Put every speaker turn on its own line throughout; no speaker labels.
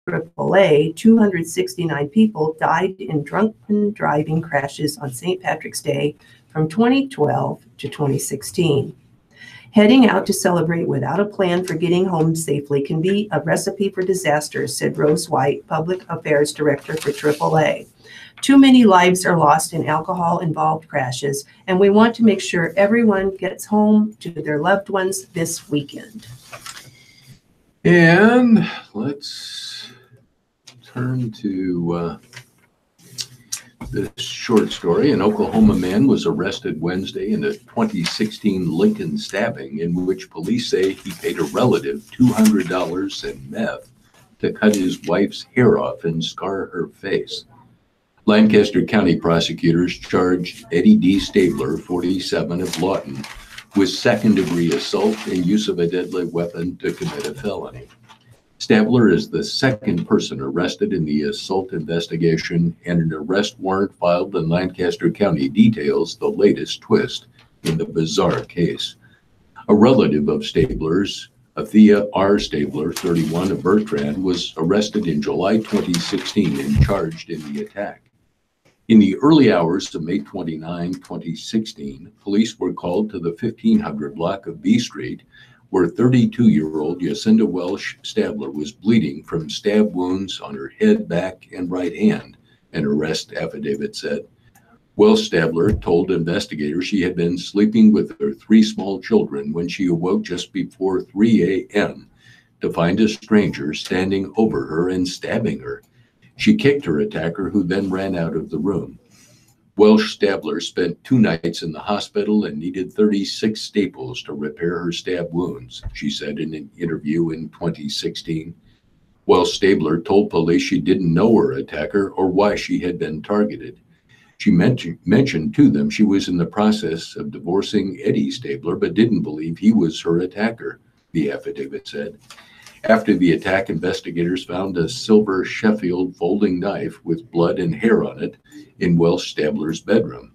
AAA, 269 people died in drunken driving crashes on St. Patrick's Day from 2012 to 2016. Heading out to celebrate without a plan for getting home safely can be a recipe for disaster, said Rose White, Public Affairs Director for AAA. Too many lives are lost in alcohol-involved crashes, and we want to make sure everyone gets home to their loved ones this weekend.
And let's turn to this short story. An Oklahoma man was arrested Wednesday in a 2016 Lincoln stabbing in which police say he paid a relative $200 in meth to cut his wife's hair off and scar her face. Lancaster County prosecutors charged Eddie D. Stabler, 47, of Lawton, with second-degree assault and use of a deadly weapon to commit a felony. Stabler is the second person arrested in the assault investigation, and an arrest warrant filed in Lancaster County details the latest twist in the bizarre case. A relative of Stabler's, Athea R. Stabler, 31, of Bertrand, was arrested in July 2016 and charged in the attack. In the early hours of May 29, 2016, police were called to the 1500 block of B Street, where 32-year-old Jacinda Welsh Stabler was bleeding from stab wounds on her head, back, and right hand, an arrest affidavit said. Welsh Stabler told investigators she had been sleeping with her 3 small children when she awoke just before 3 a.m. to find a stranger standing over her and stabbing her. She kicked her attacker, who then ran out of the room. Welsh Stabler spent 2 nights in the hospital and needed 36 staples to repair her stab wounds, she said in an interview in 2016. Welsh Stabler told police she didn't know her attacker or why she had been targeted. She mentioned to them she was in the process of divorcing Eddie Stabler, but didn't believe he was her attacker, the affidavit said. After the attack, investigators found a silver Sheffield folding knife with blood and hair on it in Welsh Stabler's bedroom.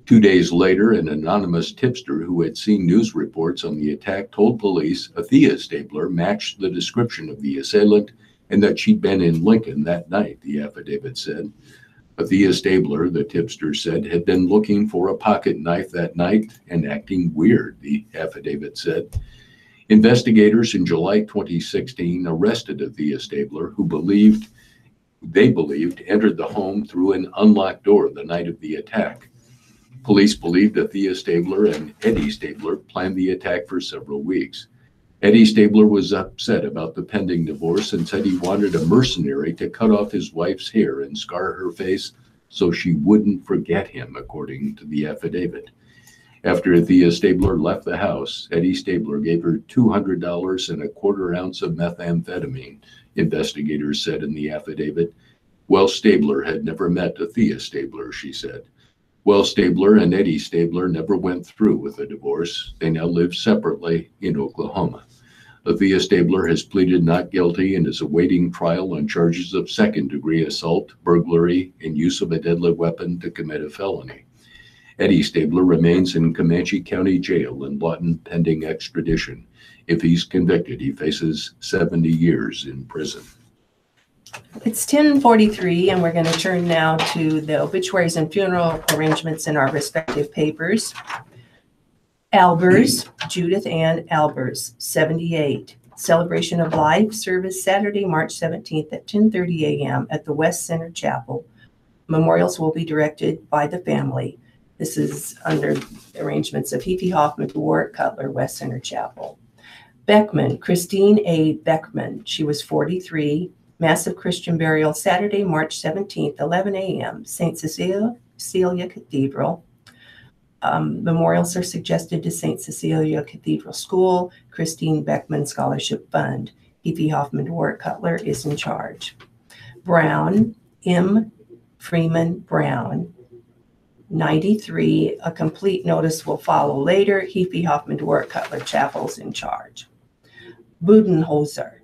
2 days later, an anonymous tipster who had seen news reports on the attack told police Athea Stabler matched the description of the assailant and that she'd been in Lincoln that night, the affidavit said. Athea Stabler, the tipster said, had been looking for a pocket knife that night and acting weird, the affidavit said. Investigators in July 2016 arrested Athea Stabler, who they believed entered the home through an unlocked door the night of the attack. Police believed Athea Stabler and Eddie Stabler planned the attack for several weeks. Eddie Stabler was upset about the pending divorce and said he wanted a mercenary to cut off his wife's hair and scar her face so she wouldn't forget him, according to the affidavit. After Athea Stabler left the house, Eddie Stabler gave her $200 and a quarter ounce of methamphetamine, investigators said in the affidavit. Welsh Stabler had never met Athea Stabler, she said. Welsh Stabler and Eddie Stabler never went through with a divorce. They now live separately in Oklahoma. Athea Stabler has pleaded not guilty and is awaiting trial on charges of second-degree assault, burglary, and use of a deadly weapon to commit a felony. Eddie Stabler remains in Comanche County Jail in Lawton pending extradition. If he's convicted, he faces 70 years in prison.
It's 10:43, and we're going to turn now to the obituaries and funeral arrangements in our respective papers. Albers, Judith Ann Albers, 78. Celebration of Life service Saturday, March 17th at 10:30 a.m. at the West Center Chapel. Memorials will be directed by the family. This is under arrangements of Heaphy Hoffman, Warwick Cutler, West Center Chapel. Beckman, Christine A. Beckman. She was 43. Massive Christian burial Saturday, March 17th, 11 a.m. St. Cecilia Cathedral. Memorials are suggested to St. Cecilia Cathedral School, Christine Beckman Scholarship Fund. Heaphy Hoffman, Warwick Cutler is in charge. Brown, M. Freeman Brown. 93, a complete notice will follow later. Heaphy Hoffman, Warwick Cutler Chapel's in charge. Budenholzer,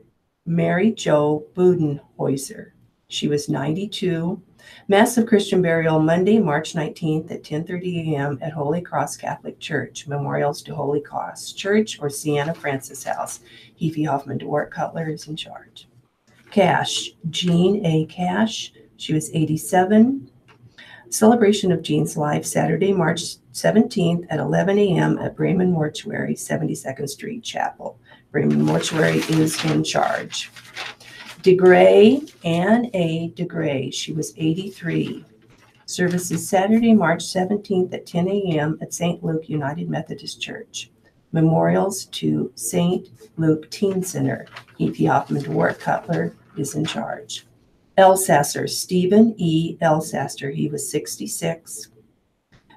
Mary Jo Budenholzer. She was 92. Massive Christian burial Monday, March 19th at 10:30 a.m. at Holy Cross Catholic Church. Memorials to Holy Cross Church or Sienna Francis House. Heaphy Hoffman, Warwick Cutler is in charge. Cash, Jean A. Cash. She was 87. Celebration of Jean's life, Saturday, March 17th at 11 a.m. at Bremen Mortuary, 72nd Street Chapel. Bremen Mortuary is in charge. DeGray, Ann A. DeGray. She was 83. Services Saturday, March 17th at 10 a.m. at St. Luke United Methodist Church. Memorials to St. Luke Teen Center. E.P. Hoffman DeWart Cutler is in charge. Elsasser, Stephen E. Elsasser. He was 66.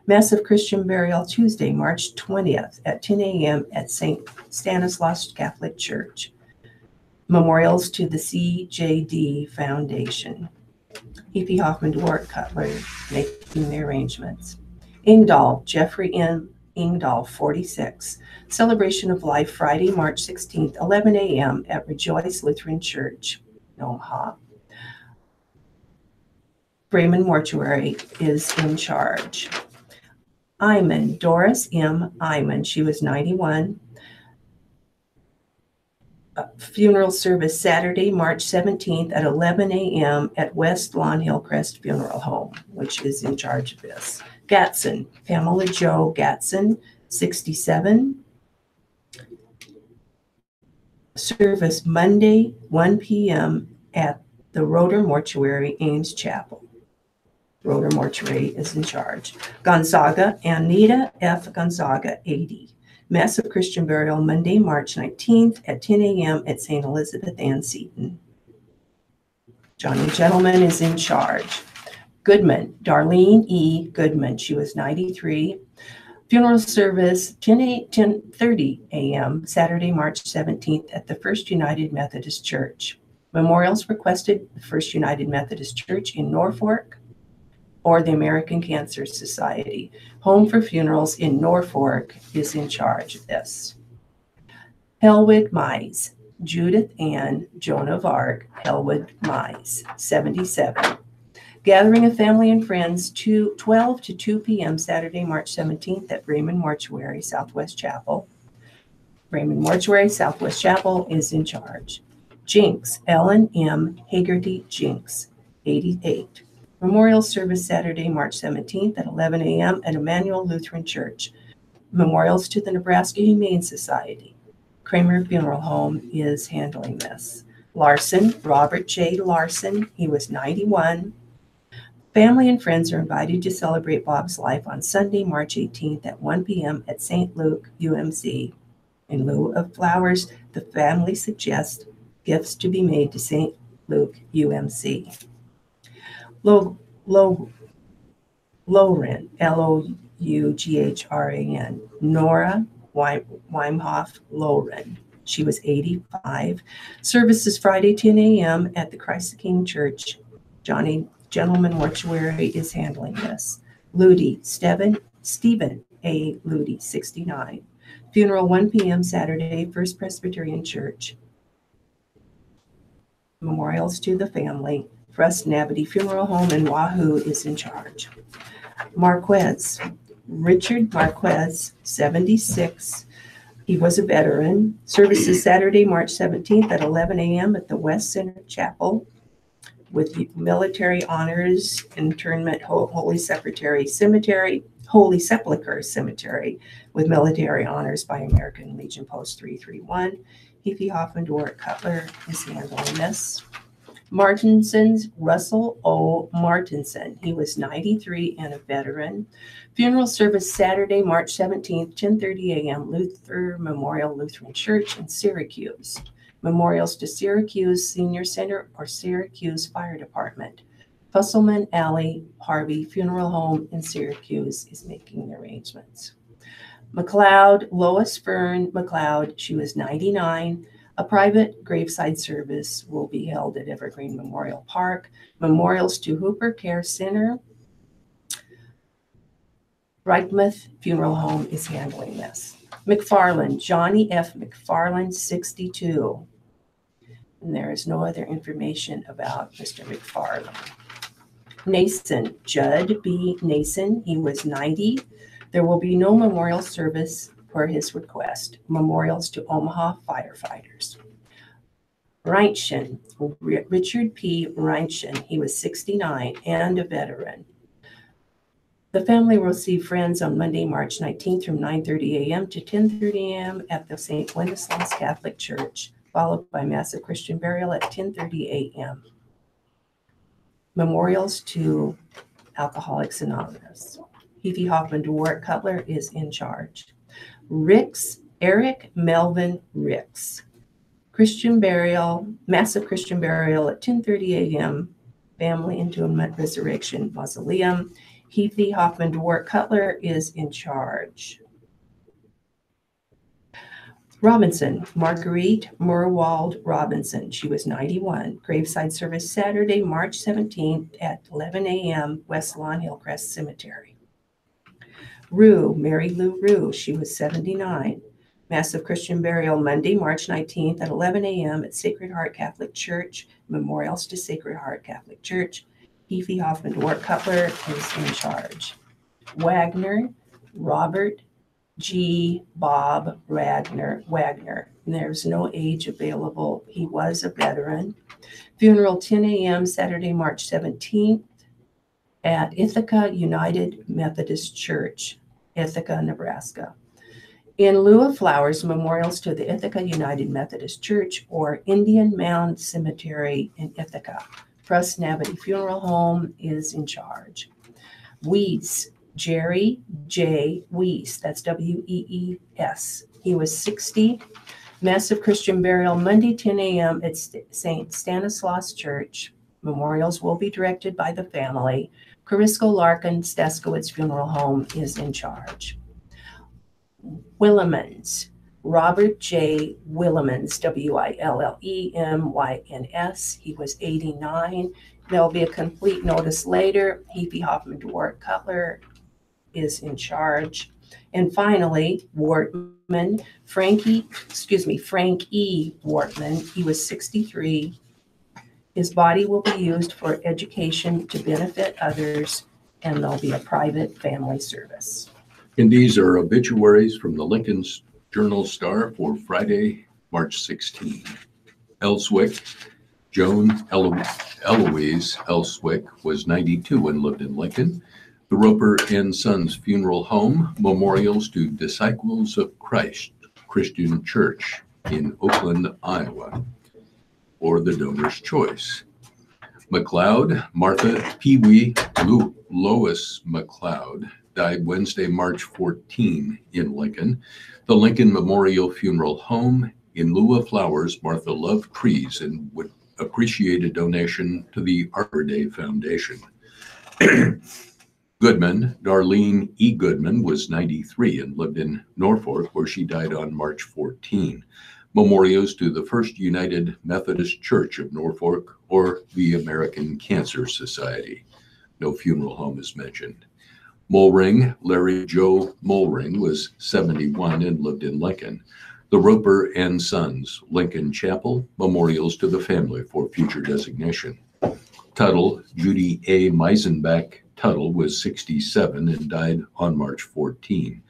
Massive Christian Burial Tuesday, March 20th at 10 a.m. at St. Stanislaus Catholic Church. Memorials to the CJD Foundation. E.P. Hoffman DeWart Cutler making the arrangements. Ingdahl, Jeffrey N. Ingdahl, 46. Celebration of Life, Friday, March 16th, 11 a.m. at Rejoice Lutheran Church, Omaha. Bremen Mortuary is in charge. Iman, Doris M. Iman, she was 91. Funeral service Saturday, March 17th at 11 a.m. at West Lawn Hillcrest Funeral Home, which is in charge of this. Gatson, Pamela Jo Gatson, 67. Service Monday, 1 p.m. at the Roeder Mortuary, Ames Chapel. Roeder Mortuary is in charge. Gonzaga, Anita F. Gonzaga, 80. Massive Christian Burial Monday, March 19th at 10 a.m. at St. Elizabeth Ann Seton. Johnny Gentleman is in charge. Goodman, Darlene E. Goodman, she was 93. Funeral service 10:30 a.m. Saturday, March 17th at the First United Methodist Church. Memorials requested the First United Methodist Church in Norfolk or the American Cancer Society. Home for Funerals in Norfolk is in charge of this. Helwood Mize, Judith Ann, Joan of Arc, Helwood Mize, 77. Gathering of family and friends, 12 to 2 p.m. Saturday, March 17th at Bremen Mortuary, Southwest Chapel. Bremen Mortuary, Southwest Chapel is in charge. Jinx, Ellen M. Hagerty Jinx, 88. Memorial service Saturday, March 17th at 11 a.m. at Emmanuel Lutheran Church. Memorials to the Nebraska Humane Society. Kramer Funeral Home is handling this. Larson, Robert J. Larson, he was 91. Family and friends are invited to celebrate Bob's life on Sunday, March 18th at 1 p.m. at St. Luke UMC. In lieu of flowers, the family suggests gifts to be made to St. Luke UMC. Loughran, Loughran, Nora Weimhoff Loughran. She was 85. Services Friday, 10 a.m. at the Christ the King Church. Johnny Gentleman Mortuary is handling this. Ludi, Stephen A. Ludi, 69. Funeral 1 p.m. Saturday, First Presbyterian Church. Memorials to the family. Frust Navity Funeral Home in Wahoo is in charge. Marquez, Richard Marquez, 76. He was a veteran. Services Saturday, March 17th at 11 a.m. at the West Center Chapel with military honors, internment, Holy Sepulchre Cemetery with military honors by American Legion Post 331. Heafy Hoffman DeWart Cutler is handling this. Martinson's Russell O. Martinson. He was 93 and a veteran. Funeral service Saturday, March 17th, 10:30 a.m. Luther Memorial Lutheran Church in Syracuse. Memorials to Syracuse Senior Center or Syracuse Fire Department. Fusselman Alley Harvey Funeral Home in Syracuse is making the arrangements. McLeod, Lois Fern McLeod, she was 99. A private graveside service will be held at Evergreen Memorial Park. Memorials to Hooper Care Center. Reichmuth Funeral Home is handling this. McFarland, Johnny F. McFarland, 62. And there is no other information about Mr. McFarland. Nason, Judd B. Nason, he was 90. There will be no memorial service for his request. Memorials to Omaha firefighters. Reinschen, Richard P. Reinschen. He was 69 and a veteran. The family will see friends on Monday, March 19th from 9:30 a.m. to 10:30 a.m. at the St. Wenceslaus Catholic Church, followed by Mass of Christian Burial at 10:30 a.m. Memorials to Alcoholics Anonymous. Hevie Hoffman DeWart Cutler is in charge. Eric Melvin Ricks. Christian Burial, Massive Christian Burial at 10:30 a.m. Family Entombment Resurrection Mausoleum. Hevie Hoffman DeWart Cutler is in charge. Robinson, Marguerite Murwald Robinson. She was 91. Graveside service Saturday, March 17th at 11 a.m. West Lawn Hillcrest Cemetery. Rue, Mary Lou Rue. She was 79. Massive Christian Burial Monday, March 19th at 11 a.m. at Sacred Heart Catholic Church. Memorials to Sacred Heart Catholic Church. Hevie Hoffman DeWart Cutler is in charge. Wagner, Robert G. Bob Wagner. There's no age available. He was a veteran. Funeral 10 a.m. Saturday, March 17th at Ithaca United Methodist Church, Ithaca, Nebraska. In lieu of flowers, memorials to the Ithaca United Methodist Church or Indian Mound Cemetery in Ithaca. Trust Navity Funeral Home is in charge. Wees, Jerry J. Wees, that's W-E-E-S. He was 60. Massive Christian Burial Monday, 10 a.m. at St. Stanislaus Church. Memorials will be directed by the family. Carisco Larkin Staskowitz Funeral Home is in charge. Willemans, Robert J. Willemans, W-I-L-L-E-M-Y-N-S. He was 89. There'll be a complete notice later. Hevie Hoffman DeWart Cutler is in charge. And finally, Wortman, Frank E. Wortman. He was 63. His body will be used for education to benefit others, and there'll be a private family service.
And these are obituaries from the Lincoln Journal-Star for Friday, March 16. Elswick, Joan Eloise Elswick was 92 and lived in Lincoln. The Roper and Sons Funeral Home, memorials to Disciples of Christ Christian Church in Oakland, Iowa, or the donor's choice. McLeod, Martha Pee-wee Lois McLeod, died Wednesday, March 14 in Lincoln. The Lincoln Memorial Funeral Home, in lieu of flowers, Martha loved trees and would appreciate a donation to the Arbor Day Foundation. Goodman, Darlene E. Goodman, was 93 and lived in Norfolk, where she died on March 14. Memorials to the First United Methodist Church of Norfolk or the American Cancer Society. No funeral home is mentioned. Mulring, Larry Joe Mulring, was 71 and lived in Lincoln. The Roper and Sons, Lincoln Chapel, memorials to the family for future designation. Tuttle, Judy A. Meisenbach Tuttle, was 67 and died on March 14.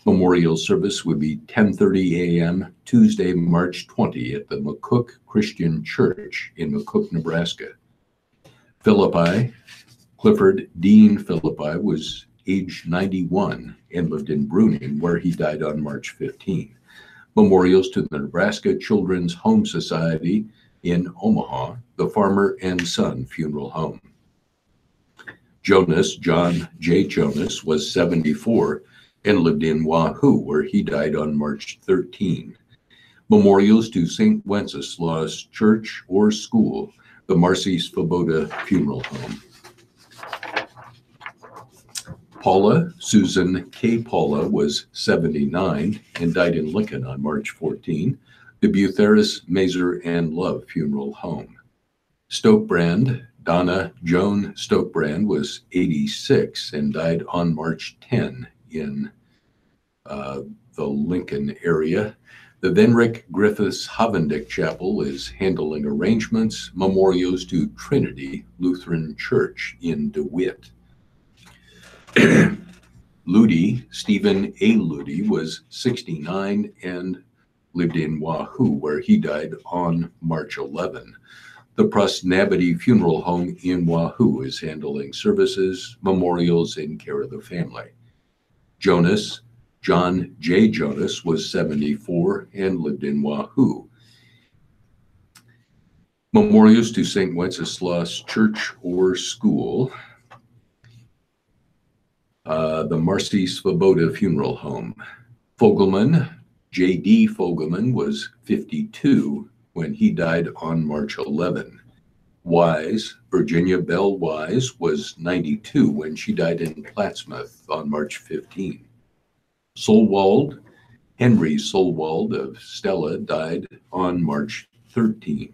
Memorial service would be 10:30 a.m. Tuesday, March 20 at the McCook Christian Church in McCook, Nebraska. Philippi, Clifford Dean Philippi, was age 91 and lived in Bruning, where he died on March 15. Memorials to the Nebraska Children's Home Society in Omaha, the Farmer and Son Funeral Home. Jonas, John J. Jonas, was 74 and lived in Wahoo, where he died on March 13. Memorials to St. Wenceslaus Church or School, the Marcy Svoboda Funeral Home. Paula, Susan K. Paula, was 79 and died in Lincoln on March 14. The Butheris, Mazer, and Love Funeral Home. Stokebrand, Donna Joan Stokebrand, was 86 and died on March 10 in the Lincoln area. The Venrick Griffiths Havendick Chapel is handling arrangements. Memorials to Trinity Lutheran Church in DeWitt. Ludi, Stephen A. Ludi, was 69 and lived in Wahoo, where he died on March 11. The Prosnabity Funeral Home in Wahoo is handling services, memorials in care of the family. Jonas, John J. Jonas, was 74 and lived in Wahoo. Memorials to St. Wenceslas Church or School. The Marcy Svoboda Funeral Home. Fogelman, J.D. Fogelman, was 52 when he died on March 11. Wise, Virginia Bell Wise, was 92 when she died in Plattsmouth on March 15. Solwald, Henry Solwald of Stella, died on March 13.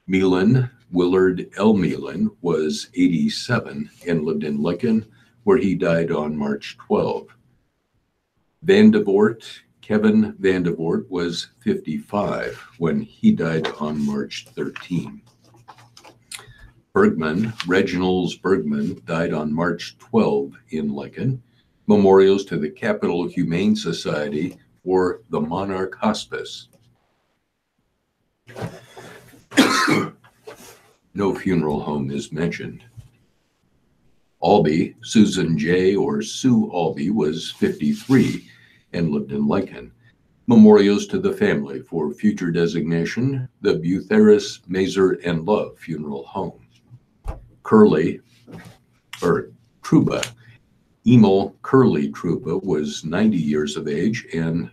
Meelan, Willard L. Meelan, was 87 and lived in Lincoln, where he died on March 12. Vandevort, Kevin Vandevort, was 55 when he died on March 13. Bergman, Reginald Bergman, died on March 12 in Lincoln. Memorials to the Capital Humane Society for the Monarch Hospice. No funeral home is mentioned. Albee, Susan J. or Sue Albee, was 53 and lived in Lincoln. Memorials to the family for future designation, the Butheris, Mazer, and Love Funeral Home. Truba, Emil Curley Truba, was 90 years of age and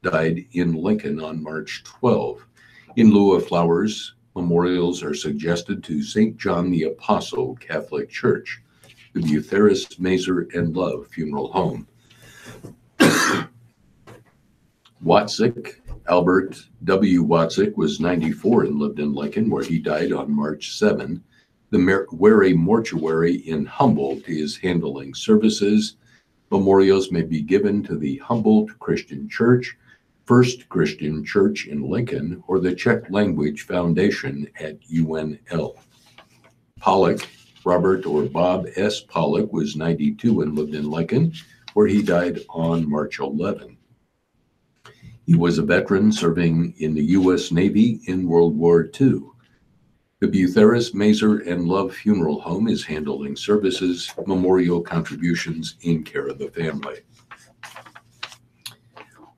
died in Lincoln on March 12. In lieu of flowers, memorials are suggested to St. John the Apostle Catholic Church, the Butheris, Mazer, and Love Funeral Home. Watzik, Albert W. Watzik, was 94 and lived in Lincoln, where he died on March 7. The Wary Mortuary in Humboldt is handling services. Memorials may be given to the Humboldt Christian Church, First Christian Church in Lincoln, or the Czech Language Foundation at UNL. Pollock, Robert or Bob S. Pollock, was 92 and lived in Lincoln, where he died on March 11. He was a veteran serving in the U.S. Navy in World War II. The Butheris, Mazer, and Love Funeral Home is handling services, memorial contributions in care of the family.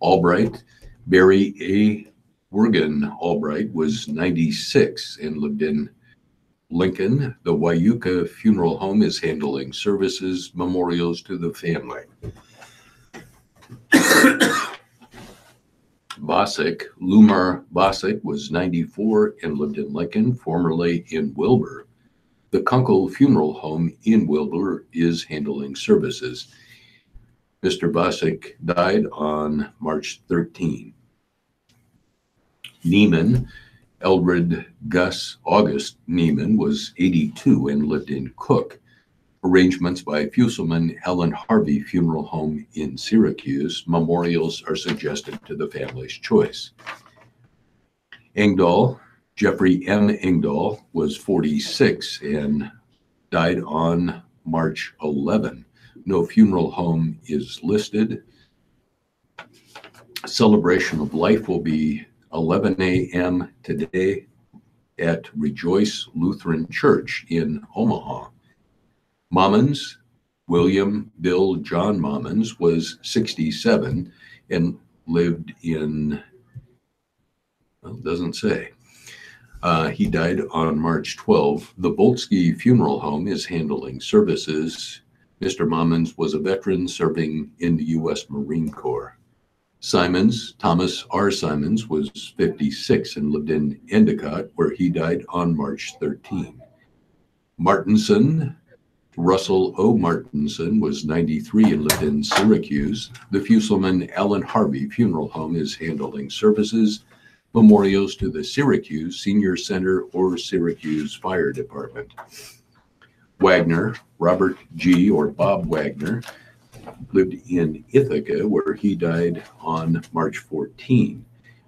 Albright, Barry A. Wergen Albright, was 96 and lived in Lincoln. The Wyuka Funeral Home is handling services, memorials to the family. Bosick, Lumar Bosick, was 94 and lived in Lincoln, formerly in Wilbur. The Kunkel Funeral Home in Wilbur is handling services. Mr. Bosick died on March 13. Neiman, Eldred Gus August Neiman, was 82 and lived in Cook. Arrangements by Fusselman Ellen Harvey Funeral Home in Syracuse. Memorials are suggested to the family's choice. Engdahl, Jeffrey M. Engdahl, was 46 and died on March 11. No funeral home is listed. Celebration of life will be 11 a.m. today at Rejoice Lutheran Church in Omaha. Mommons, William Bill John Mommons, was 67 and lived in, well, it doesn't say. He died on March 12. The Volsky Funeral Home is handling services. Mr. Mommons was a veteran serving in the U.S. Marine Corps. Simons, Thomas R. Simons, was 56 and lived in Endicott, where he died on March 13. Martinson, Russell O. Martinson, was 93 and lived in Syracuse. The Fusselman Allen Harvey Funeral Home is handling services, memorials to the Syracuse Senior Center or Syracuse Fire Department. Wagner, Robert G. or Bob Wagner, lived in Ithaca, where he died on March 14.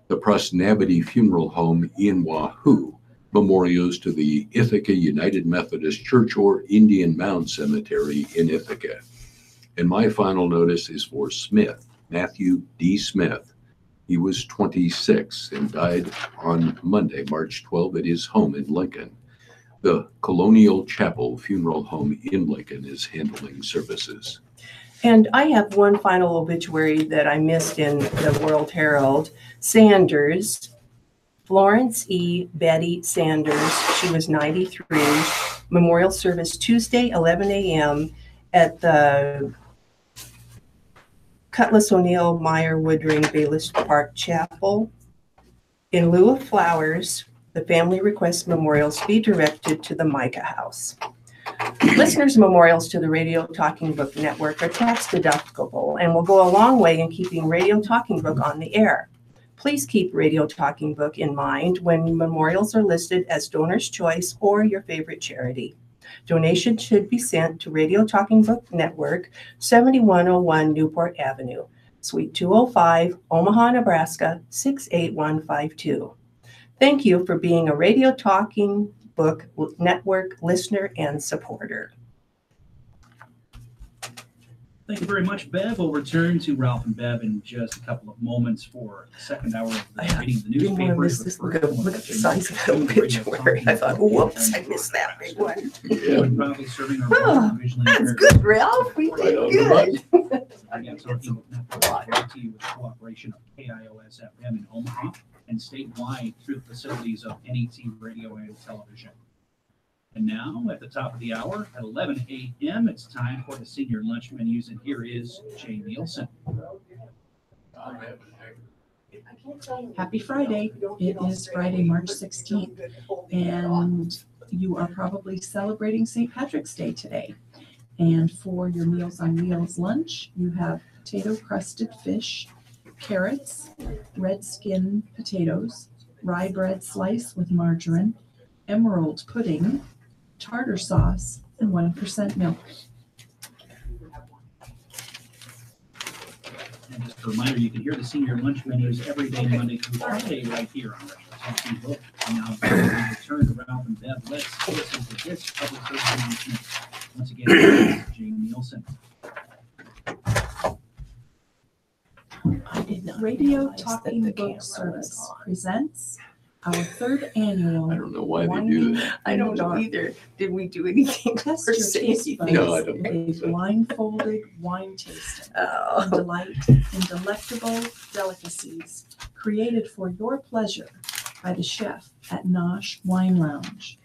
The Prosnabity Funeral Home in Wahoo. Memorials to the Ithaca United Methodist Church or Indian Mound Cemetery in Ithaca. And my final notice is for Smith, Matthew D. Smith, He was 26 and died on Monday, March 12, at his home in Lincoln. The Colonial Chapel Funeral Home in Lincoln is handling services.
And I have one final obituary that I missed in the World Herald. Sanders, Florence E. Betty Sanders. She was 93. Memorial service Tuesday, 11 a.m. at the Cutlass O'Neill Meyer Woodring Bayless Park Chapel. In lieu of flowers, the family requests memorials be directed to the Micah House. Listeners' memorials to the Radio Talking Book Network are tax deductible and will go a long way in keeping Radio Talking Book on the air. Please keep Radio Talking Book in mind when memorials are listed as donor's choice or your favorite charity. Donations should be sent to Radio Talking Book Network, 7101 Newport Avenue, Suite 205, Omaha, Nebraska, 68152. Thank you for being a Radio Talking Book Network listener and supporter.
Thank you very much, Bev. We'll return to Ralph and Bev in just a couple of moments for the second hour of reading the newspaper.
Look at the size of the obituary. I thought, whoops, I missed that big one.
Yeah.
Proudly serving our
That's good, Ralph. We did good.
Again, Talking Book Network brought to you with the cooperation of KIOS FM in Omaha and statewide through the facilities of NET Radio and Television. And now, at the top of the hour, at 11 a.m., it's time for the senior lunch menus, and here is Jay Nielsen.
Happy Friday. It is Friday, March 16th, and you are probably celebrating St. Patrick's Day today. And for your Meals on Wheels lunch, you have potato crusted fish, carrots, red skin potatoes, rye bread slice with margarine, emerald pudding, tartar sauce, and 1% milk.
And just a reminder, you can hear the senior lunch menus every day, Monday through Friday, right here on Retro Talking Book. And now, we return to Ralph and Bev. Let's listen to this public service announcement. Once again, Jay Nielsen.
Radio Talking Book Service presents our third annual.
I don't know why they do that.
I don't know either. Did we do anything
Test
for
your taste
safety?
buds
No, I don't
with
think
a
so.
blindfolded wine tasting and
Oh,
delight in delectable delicacies created for your pleasure by the chef at Nosh Wine Lounge.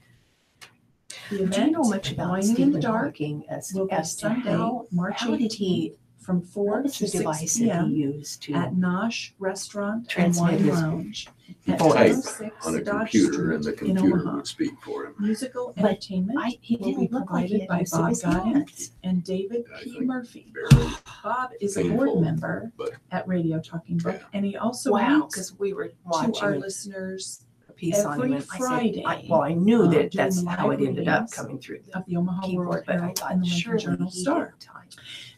The
do you
event,
know much about
Whining in
Stephen
the Dark,
Hawking as
will be
to
Sunday,
how
March
did he,
18th from 4
what was
to
the
6
device that he
p.m.
used to
at Nosh Restaurant and
transmit
Wine
his
Lounge at
type
206
on a
Dodge
computer, and the
Street in
computer
Omaha.
would speak for him.
Musical
But
entertainment
he
will be
didn't look like he
provided
had
by
use of
Bob
his
Godin
hands.
and David
I
P.
think
Murphy.
Barely
Bob is a
painful,
board member
but
at Radio Talking Book,
yeah.
and he also
Wow,
reads
because we were
to
watching
our listeners
a piece on him.
every
And I
Friday,
said, I knew that
during
that's
the
how it
live
ended up
readings
coming through the
of the Omaha
keyboard,
World
but I
Herald
thought
and the Lincoln
surely
Journal
he
Star.
did time.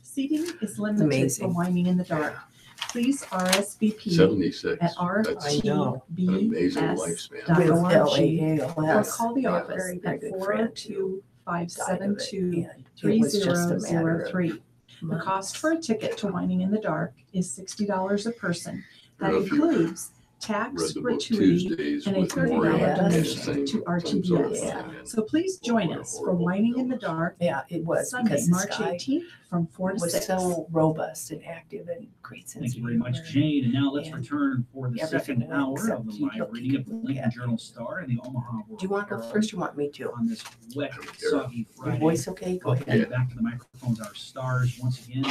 Seating is limited
Amazing.
for Whining in the Dark. Please RSVP
76.
at
That's
I know.
an amazing lifespan.
With
rtbs.org or
LAALS.
call the
They're a
office
very, very
at
good friend who died of it,
402-572-3003.
and it was just a matter of
The
months.
cost for a ticket to Whining in the Dark is $60 a person.
I
That
don't know if you
includes tax,
Read the book
gratuity,
Tuesdays
and a
with
$30
Maureen,
Yes.
and the
donation
same-
to
same
RTBS.
sort of
Yeah.
thing.
So please join
What a
us for
horrible
Whining in the
illness.
Dark
Yeah, it was
Sunday,
because this
March
guy
18th from 4 to
was
6.
so robust and active and great sense
Thank you
of
very much,
humor.
Jade. And now let's
And
return for the
everything
second hour
except
of the
he
live
looked-
reading of the
he could
Lincoln
look
Journal Star and the Omaha World
Do you want to go
Herald
first or want me to?
on this wet,
I don't care.
soggy
Your
Friday.
voice okay? Go
Okay,
ahead.
back to the microphones, our stars once again.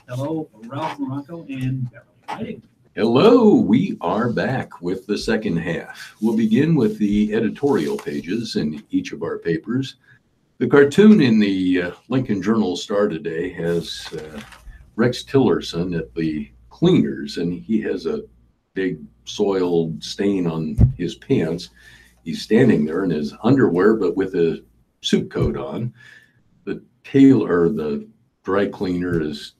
Hello, Ralph Morocco and Beverly Whiting.
Hello, we are back with the second half. We'll begin with the editorial pages in each of our papers. The cartoon in the Lincoln Journal Star today has Rex Tillerson at the cleaners, and he has a big soiled stain on his pants. He's standing there in his underwear, but with a suit coat on. The tailor, the dry cleaner, is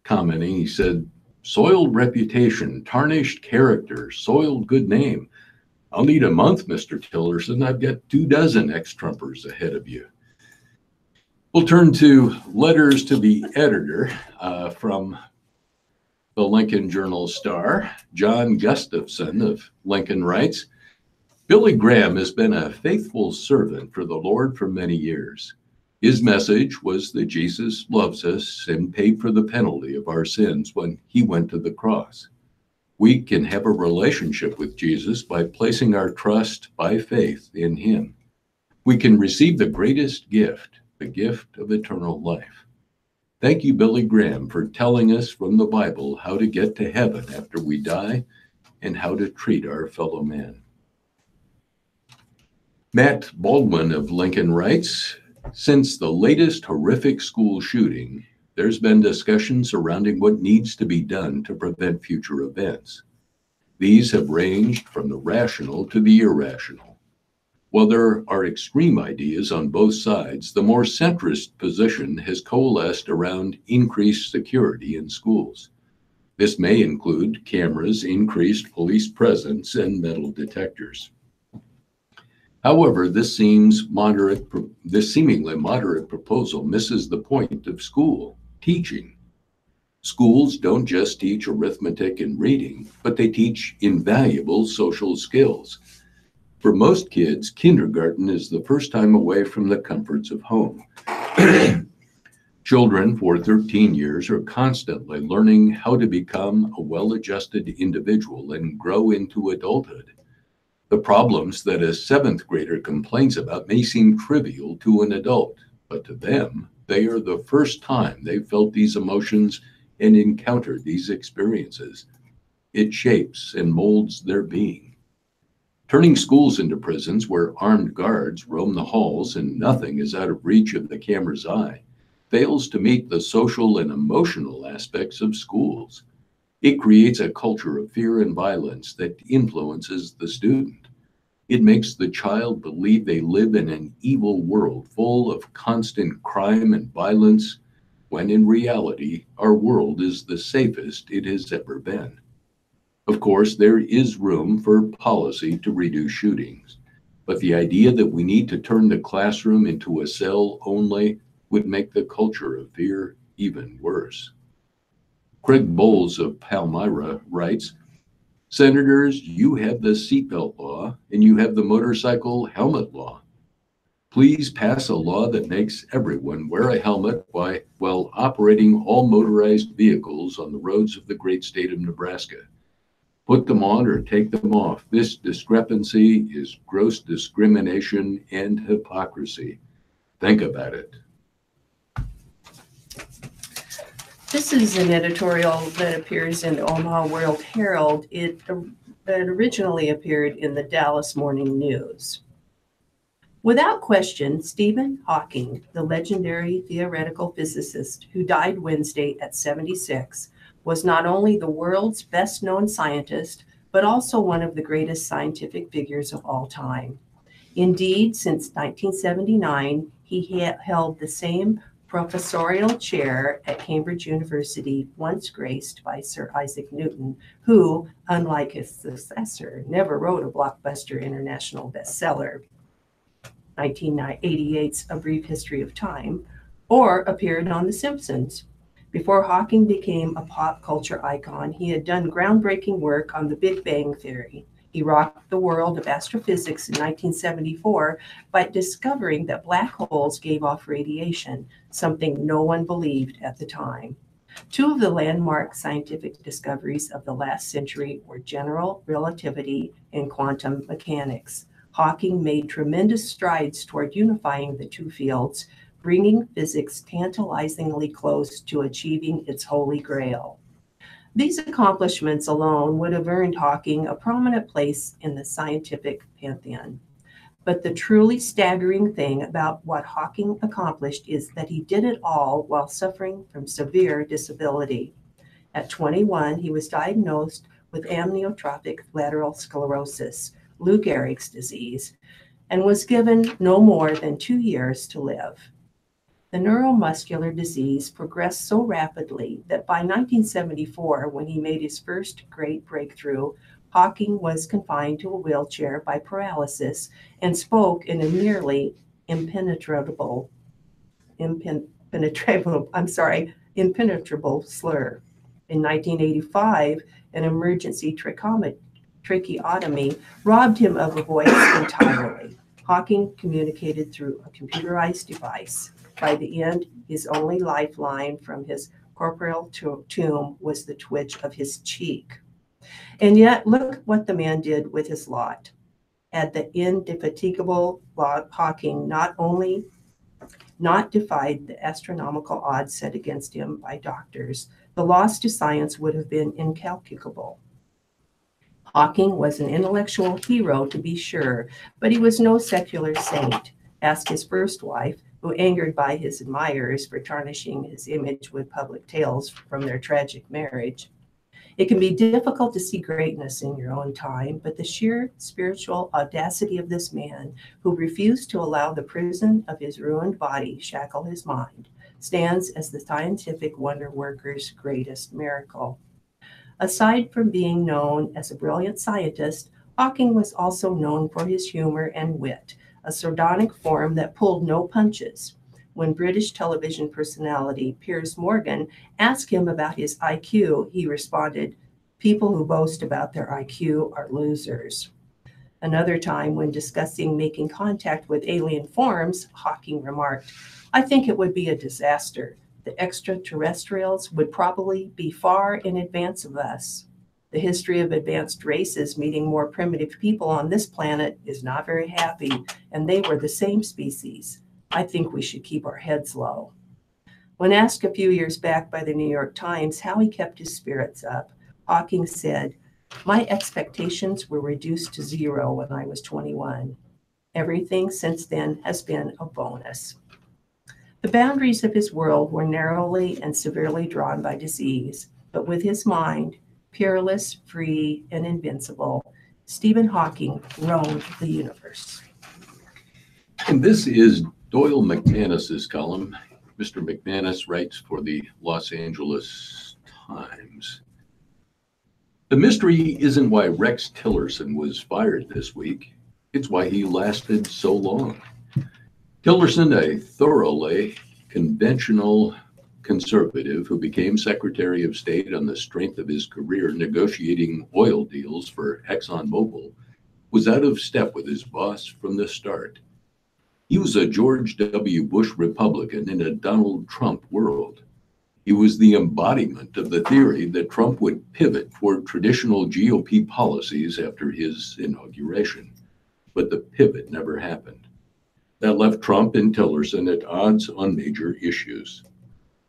commenting. He said, "Soiled reputation, tarnished character, soiled good name. I'll need a month, Mr. Tillerson. I've got 24 ex-Trumpers ahead of you." We'll turn to letters to the editor from The Lincoln Journal-Star, John Gustafson of Lincoln, writes, Billy Graham has been a faithful servant for the Lord for many years. His message was that Jesus loves us and paid for the penalty of our sins when he went to the cross. We can have a relationship with Jesus by placing our trust by faith in him. We can receive the greatest gift, the gift of eternal life. Thank you, Billy Graham, for telling us from the Bible how to get to heaven after we die and how to treat our fellow man. Matt Baldwin of Lincoln writes, since the latest horrific school shooting, there's been discussion surrounding what needs to be done to prevent future events. These have ranged from the rational to the irrational. While there are extreme ideas on both sides, the more centrist position has coalesced around increased security in schools. This may include cameras, increased police presence, and metal detectors. However, this seemingly moderate proposal misses the point of school teaching. Schools don't just teach arithmetic and reading, but they teach invaluable social skills. For most kids, kindergarten is the first time away from the comforts of home. Children for 13 years are constantly learning how to become a well-adjusted individual and grow into adulthood. The problems that a seventh grader complains about may seem trivial to an adult, but to them, they are the first time they've felt these emotions and encountered these experiences. It shapes and molds their being. Turning schools into prisons where armed guards roam the halls and nothing is out of reach of the camera's eye fails to meet the social and emotional aspects of schools. It creates a culture of fear and violence that influences the student. It makes the child believe they live in an evil world full of constant crime and violence, when in reality, our world is the safest it has ever been. Of course, there is room for policy to reduce shootings, but the idea that we need to turn the classroom into a cell only would make the culture of fear even worse. Craig Bowles of Palmyra writes, Senators, you have the seatbelt law and you have the motorcycle helmet law. Please pass a law that makes everyone wear a helmet while operating all motorized vehicles on the roads of the great state of Nebraska. Put them on or take them off. This discrepancy is gross discrimination and hypocrisy. Think about it.
This is an editorial that appears in the Omaha World Herald. It originally appeared in the Dallas Morning News. Without question, Stephen Hawking, the legendary theoretical physicist who died Wednesday at 76, was not only the world's best-known scientist, but also one of the greatest scientific figures of all time. Indeed, since 1979, he held the same professorial chair at Cambridge University, once graced by Sir Isaac Newton, who, unlike his successor, never wrote a blockbuster international bestseller, 1988's A Brief History of Time, or appeared on The Simpsons. Before Hawking became a pop culture icon, he had done groundbreaking work on the Big Bang Theory. He rocked the world of astrophysics in 1974 by discovering that black holes gave off radiation, something no one believed at the time. Two of the landmark scientific discoveries of the last century were general relativity and quantum mechanics. Hawking made tremendous strides toward unifying the two fields, bringing physics tantalizingly close to achieving its holy grail. These accomplishments alone would have earned Hawking a prominent place in the scientific pantheon. But the truly staggering thing about what Hawking accomplished is that he did it all while suffering from severe disability. At 21, he was diagnosed with amyotrophic lateral sclerosis, Lou Gehrig's disease, and was given no more than 2 years to live. The neuromuscular disease progressed so rapidly that by 1974, when he made his first great breakthrough, Hawking was confined to a wheelchair by paralysis and spoke in a nearly impenetrable slur. In 1985, an emergency tracheotomy robbed him of a voice entirely. Hawking communicated through a computerized device. By the end, his only lifeline from his corporeal tomb was the twitch of his cheek. And yet, look what the man did with his lot. Had the indefatigable Hawking not defied the astronomical odds set against him by doctors, the loss to science would have been incalculable. Hawking was an intellectual hero, to be sure, but he was no secular saint. Ask his first wife, who, angered by his admirers for tarnishing his image with public tales from their tragic marriage. It can be difficult to see greatness in your own time, but the sheer spiritual audacity of this man, who refused to allow the prison of his ruined body shackle his mind, stands as the scientific wonder worker's greatest miracle. Aside from being known as a brilliant scientist, Hawking was also known for his humor and wit, a sardonic form that pulled no punches. When British television personality Piers Morgan asked him about his IQ, he responded, "People who boast about their IQ are losers." Another time, when discussing making contact with alien forms, Hawking remarked, "I think it would be a disaster. The extraterrestrials would probably be far in advance of us. The history of advanced races meeting more primitive people on this planet is not very happy, and they were the same species. I think we should keep our heads low." When asked a few years back by the New York Times how he kept his spirits up, Hawking said, "My expectations were reduced to zero when I was 21. Everything since then has been a bonus." The boundaries of his world were narrowly and severely drawn by disease, but with his mind, peerless, free, and invincible, Stephen Hawking roamed the universe.
And this is Doyle McManus's column. Mr. McManus writes for the Los Angeles Times. The mystery isn't why Rex Tillerson was fired this week. It's why he lasted so long. Tillerson, a thoroughly conventional conservative who became Secretary of State on the strength of his career negotiating oil deals for ExxonMobil, was out of step with his boss from the start. He was a George W. Bush Republican in a Donald Trump world. He was the embodiment of the theory that Trump would pivot toward traditional GOP policies after his inauguration. But the pivot never happened. That left Trump and Tillerson at odds on major issues.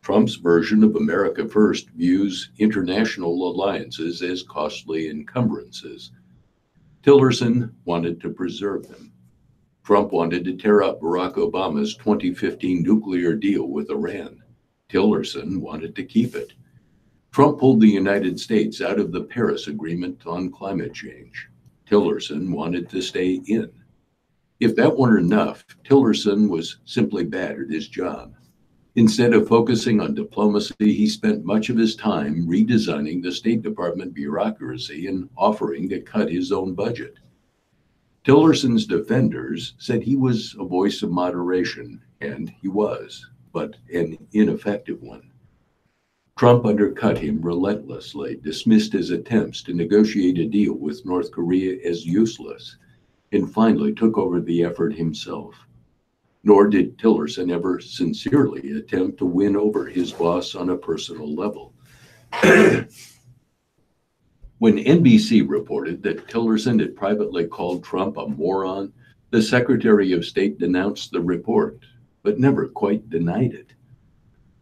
Trump's version of America First views international alliances as costly encumbrances. Tillerson wanted to preserve them. Trump wanted to tear up Barack Obama's 2015 nuclear deal with Iran. Tillerson wanted to keep it. Trump pulled the United States out of the Paris Agreement on climate change. Tillerson wanted to stay in. If that weren't enough, Tillerson was simply bad at his job. Instead of focusing on diplomacy, he spent much of his time redesigning the State Department bureaucracy and offering to cut his own budget. Tillerson's defenders said he was a voice of moderation, and he was, but an ineffective one. Trump undercut him relentlessly, dismissed his attempts to negotiate a deal with North Korea as useless, and finally took over the effort himself. Nor did Tillerson ever sincerely attempt to win over his boss on a personal level. When NBC reported that Tillerson had privately called Trump a moron, the Secretary of State denounced the report, but never quite denied it.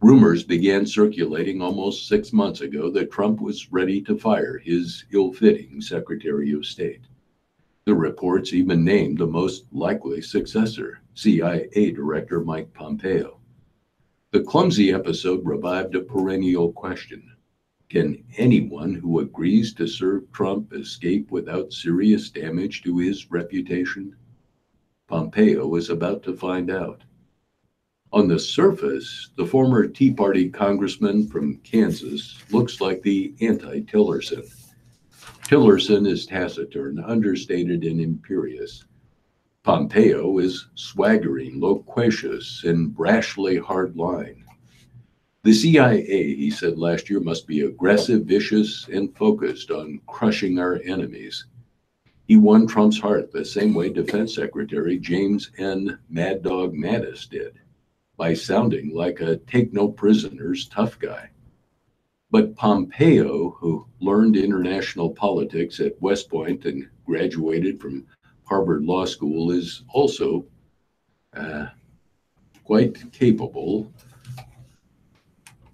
Rumors began circulating almost 6 months ago that Trump was ready to fire his ill-fitting Secretary of State. The reports even named the most likely successor, CIA Director Mike Pompeo. The clumsy episode revived a perennial question. Can anyone who agrees to serve Trump escape without serious damage to his reputation? Pompeo is about to find out. On the surface, the former Tea Party congressman from Kansas looks like the anti-Tillerson. Tillerson is taciturn, understated, and imperious. Pompeo is swaggering, loquacious, and brashly hardline. The CIA, he said last year, must be aggressive, vicious, and focused on crushing our enemies. He won Trump's heart the same way Defense Secretary James N. Mad Dog Mattis did, by sounding like a take-no-prisoners tough guy. But Pompeo, who learned international politics at West Point and graduated from Harvard Law School, is also quite capable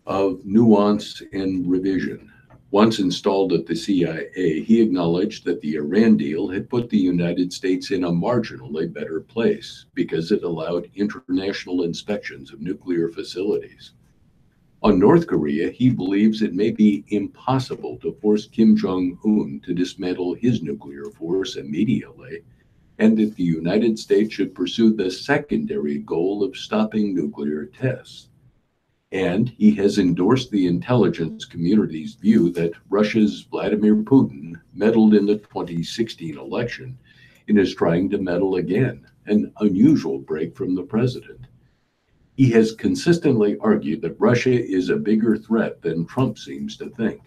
of nuance and revision. Once installed at the CIA, he acknowledged that the Iran deal had put the United States in a marginally better place because it allowed international inspections of nuclear facilities. On North Korea, he believes it may be impossible to force Kim Jong-un to dismantle his nuclear force immediately, and that the United States should pursue the secondary goal of stopping nuclear tests. And he has endorsed the intelligence community's view that Russia's Vladimir Putin meddled in the 2016 election and is trying to meddle again, an unusual break from the president. He has consistently argued that Russia is a bigger threat than Trump seems to think.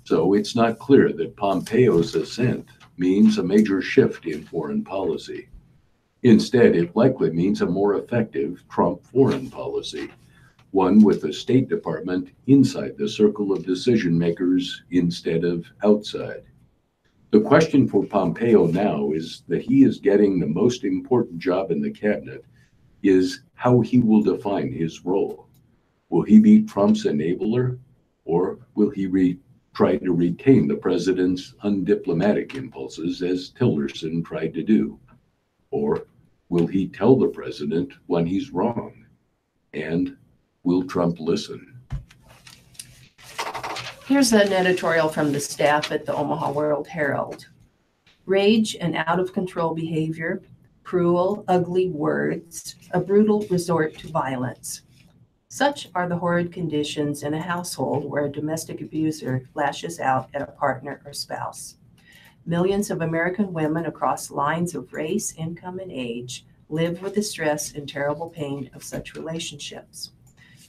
So it's not clear that Pompeo's ascent means a major shift in foreign policy. Instead, it likely means a more effective Trump foreign policy, one with the State Department inside the circle of decision makers instead of outside. The question for Pompeo now is that he is getting the most important job in the cabinet is how he will define his role. Will he be Trump's enabler, or will he try to retain the president's undiplomatic impulses as Tillerson tried to do? Or will he tell the president when he's wrong? And will Trump listen?
Here's an editorial from the staff at the Omaha World-Herald. Rage and out-of-control behavior, cruel, ugly words, a brutal resort to violence. Such are the horrid conditions in a household where a domestic abuser lashes out at a partner or spouse. Millions of American women across lines of race, income, and age live with the stress and terrible pain of such relationships.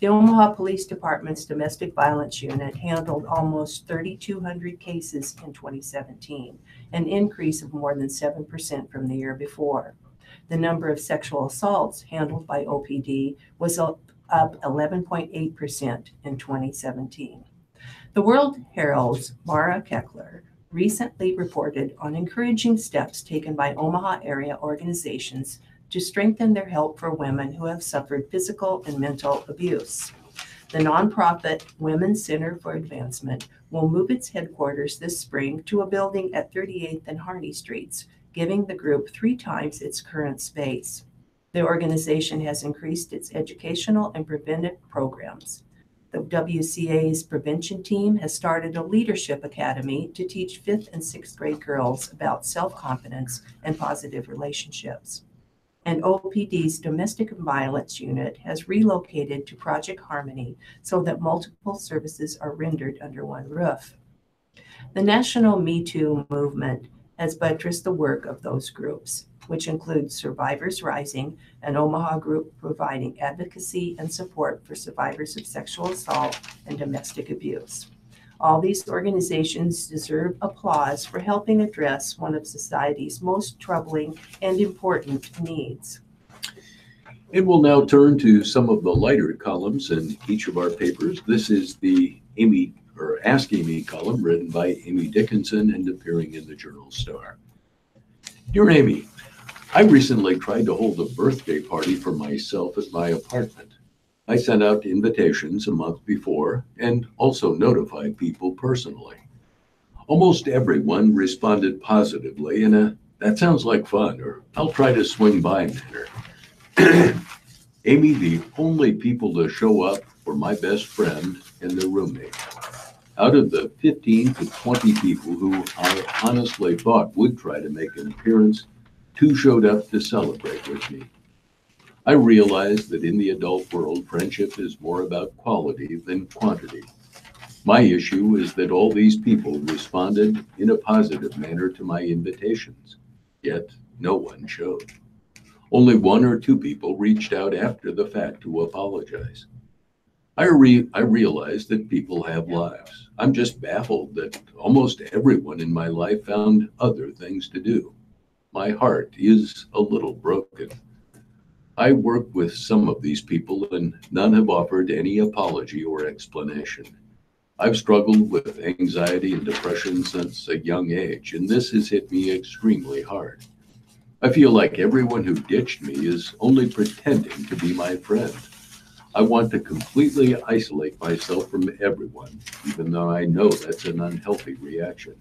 The Omaha Police Department's Domestic Violence Unit handled almost 3,200 cases in 2017, an increase of more than 7% from the year before. The number of sexual assaults handled by OPD was up 11.8% in 2017. The World-Herald's Mara Keckler recently reported on encouraging steps taken by Omaha area organizations to strengthen their help for women who have suffered physical and mental abuse. The nonprofit Women's Center for Advancement will move its headquarters this spring to a building at 38th and Harney Streets, giving the group 3 times its current space. The organization has increased its educational and preventive programs. The WCA's prevention team has started a leadership academy to teach 5th and 6th grade girls about self-confidence and positive relationships. And OPD's Domestic Violence Unit has relocated to Project Harmony so that multiple services are rendered under one roof. The national Me Too movement has buttressed the work of those groups, which include Survivors Rising, an Omaha group providing advocacy and support for survivors of sexual assault and domestic abuse. All these organizations deserve applause for helping address one of society's most troubling and important needs.
And we'll now turn to some of the lighter columns in each of our papers. This is the Ask Amy column written by Amy Dickinson and appearing in the Journal Star. Dear Amy, I recently tried to hold a birthday party for myself at my apartment. I sent out invitations a month before and also notified people personally. Almost everyone responded positively in a, "That sounds like fun," or "I'll try to swing by" manner. Amy, the only people to show up were my best friend and their roommate. Out of the 15 to 20 people who I honestly thought would try to make an appearance, 2 showed up to celebrate with me. I realized that in the adult world, friendship is more about quality than quantity. My issue is that all these people responded in a positive manner to my invitations, yet no one showed. Only 1 or 2 people reached out after the fact to apologize. I realize that people have lives. I'm just baffled that almost everyone in my life found other things to do. My heart is a little broken. I work with some of these people and none have offered any apology or explanation. I've struggled with anxiety and depression since a young age, and this has hit me extremely hard. I feel like everyone who ditched me is only pretending to be my friend. I want to completely isolate myself from everyone, even though I know that's an unhealthy reaction.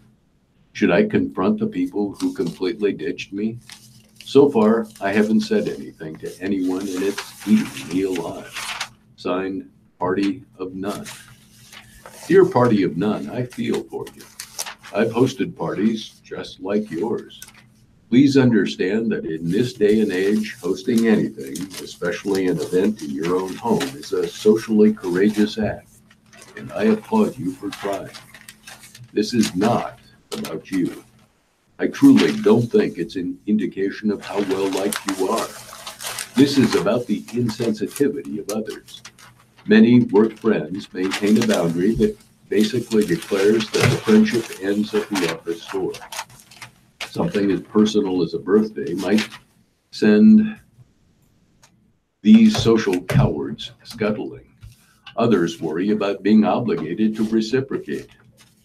Should I confront the people who completely ditched me? So far, I haven't said anything to anyone, and it's eating me alive. Signed, Party of None. Dear Party of None, I feel for you. I've hosted parties just like yours. Please understand that in this day and age, hosting anything, especially an event in your own home, is a socially courageous act, and I applaud you for trying. This is not about you. I truly don't think it's an indication of how well liked you are. This is about the insensitivity of others. Many work friends maintain a boundary that basically declares that the friendship ends at the office door. Something as personal as a birthday might send these social cowards scuttling. Others worry about being obligated to reciprocate.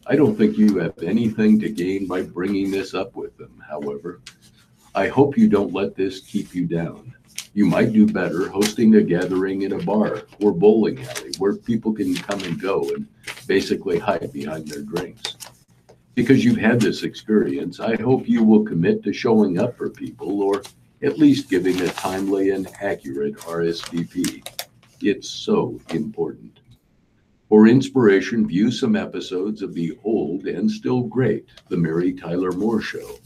I don't think you have anything to gain by bringing this up with them, however. I hope you don't let this keep you down. You might do better hosting a gathering in a bar or bowling alley where people can come and go and basically hide behind their drinks. Because you've had this experience, I hope you will commit to showing up for people or at least giving a timely and accurate RSVP. It's so important. For inspiration, view some episodes of the old and still great The Mary Tyler Moore Show.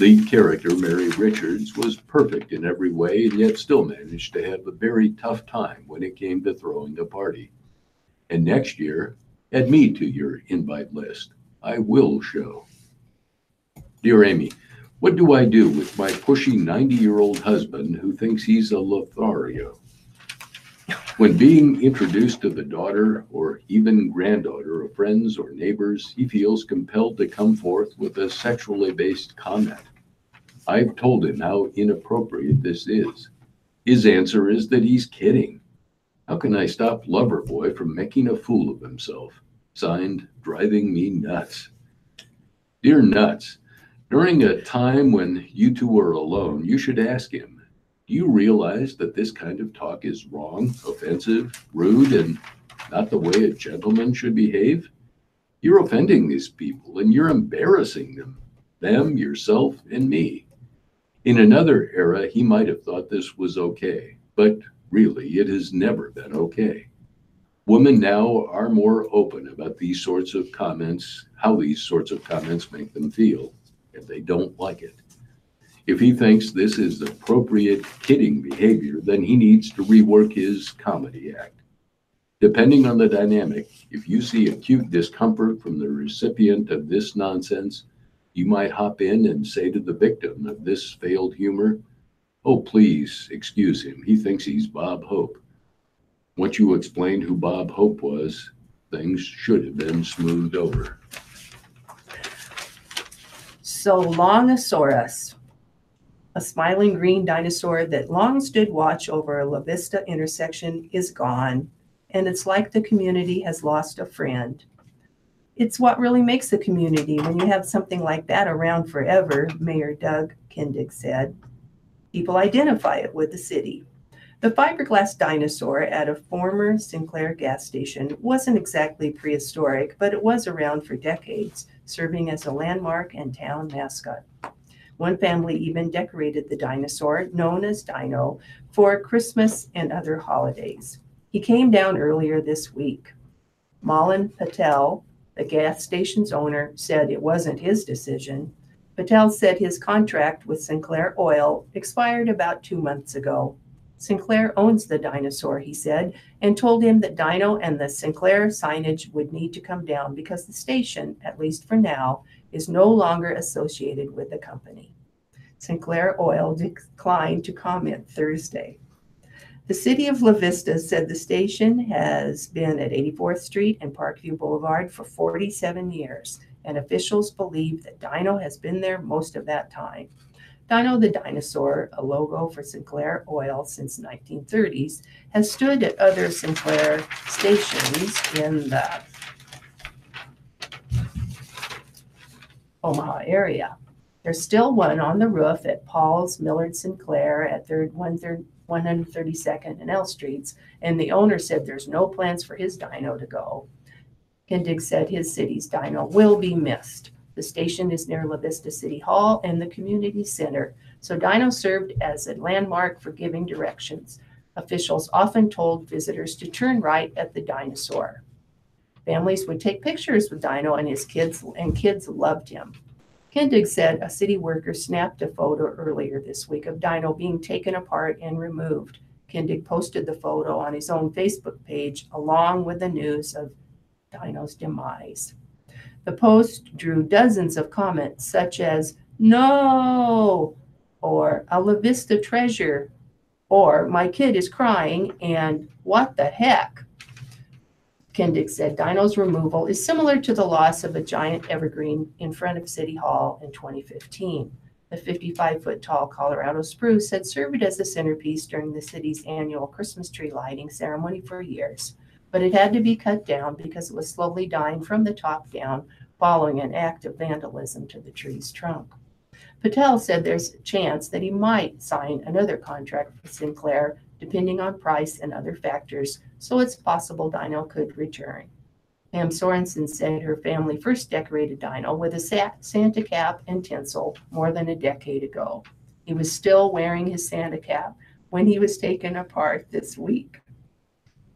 Lead character Mary Richards was perfect in every way and yet still managed to have a very tough time when it came to throwing a party. And next year, add me to your invite list. I will show. Dear Amy, what do I do with my pushy 90-year-old husband who thinks he's a Lothario? When being introduced to the daughter or even granddaughter of friends or neighbors, he feels compelled to come forth with a sexually based comment. I've told him how inappropriate this is. His answer is that he's kidding. How can I stop Loverboy from making a fool of himself? Signed, Driving Me Nuts. Dear Nuts, during a time when you two are alone, you should ask him, do you realize that this kind of talk is wrong, offensive, rude, and not the way a gentleman should behave? You're offending these people and you're embarrassing them, yourself, and me. In another era, he might have thought this was okay, but really, it has never been okay. Women now are more open about these sorts of comments, how these sorts of comments make them feel, and they don't like it. If he thinks this is appropriate kidding behavior, then he needs to rework his comedy act. Depending on the dynamic, if you see acute discomfort from the recipient of this nonsense, you might hop in and say to the victim of this failed humor, oh, please excuse him. He thinks he's Bob Hope. Once you explained who Bob Hope was, things should have been smoothed over.
So Longosaurus, a smiling green dinosaur that long stood watch over a La Vista intersection, is gone, and it's like the community has lost a friend. It's what really makes a community when you have something like that around forever, Mayor Doug Kindig said. People identify it with the city. The fiberglass dinosaur at a former Sinclair gas station wasn't exactly prehistoric, but it was around for decades, serving as a landmark and town mascot. One family even decorated the dinosaur, known as Dino, for Christmas and other holidays. He came down earlier this week. Malin Patel, the gas station's owner, said it wasn't his decision. Patel said his contract with Sinclair Oil expired about 2 months ago. Sinclair owns the dinosaur, he said, and told him that Dino and the Sinclair signage would need to come down because the station, at least for now, is no longer associated with the company. Sinclair Oil declined to comment Thursday. The city of La Vista said the station has been at 84th Street and Parkview Boulevard for 47 years, and officials believe that Dino has been there most of that time. Dino the Dinosaur, a logo for Sinclair Oil since 1930s, has stood at other Sinclair stations in the Omaha area. There's still one on the roof at Paul's Millard Sinclair at 132nd and L Streets, and the owner said there's no plans for his Dino to go. Kindig said his city's Dino will be missed. The station is near La Vista City Hall and the community center, so Dino served as a landmark for giving directions. Officials often told visitors to turn right at the Dinosaur. Families would take pictures with Dino and his kids, and kids loved him. Kindig said a city worker snapped a photo earlier this week of Dino being taken apart and removed. Kindig posted the photo on his own Facebook page along with the news of Dino's demise. The post drew dozens of comments such as, "No," or "A La Vista treasure," or "My kid is crying," and "What the heck?" Kindig said Dino's removal is similar to the loss of a giant evergreen in front of City Hall in 2015. The 55-foot-tall Colorado spruce had served as a centerpiece during the city's annual Christmas tree lighting ceremony for years, but it had to be cut down because it was slowly dying from the top down following an act of vandalism to the tree's trunk. Patel said there's a chance that he might sign another contract with Sinclair depending on price and other factors, so it's possible Dino could return. Pam Sorensen said her family first decorated Dino with a Santa cap and tinsel more than a decade ago. He was still wearing his Santa cap when he was taken apart this week.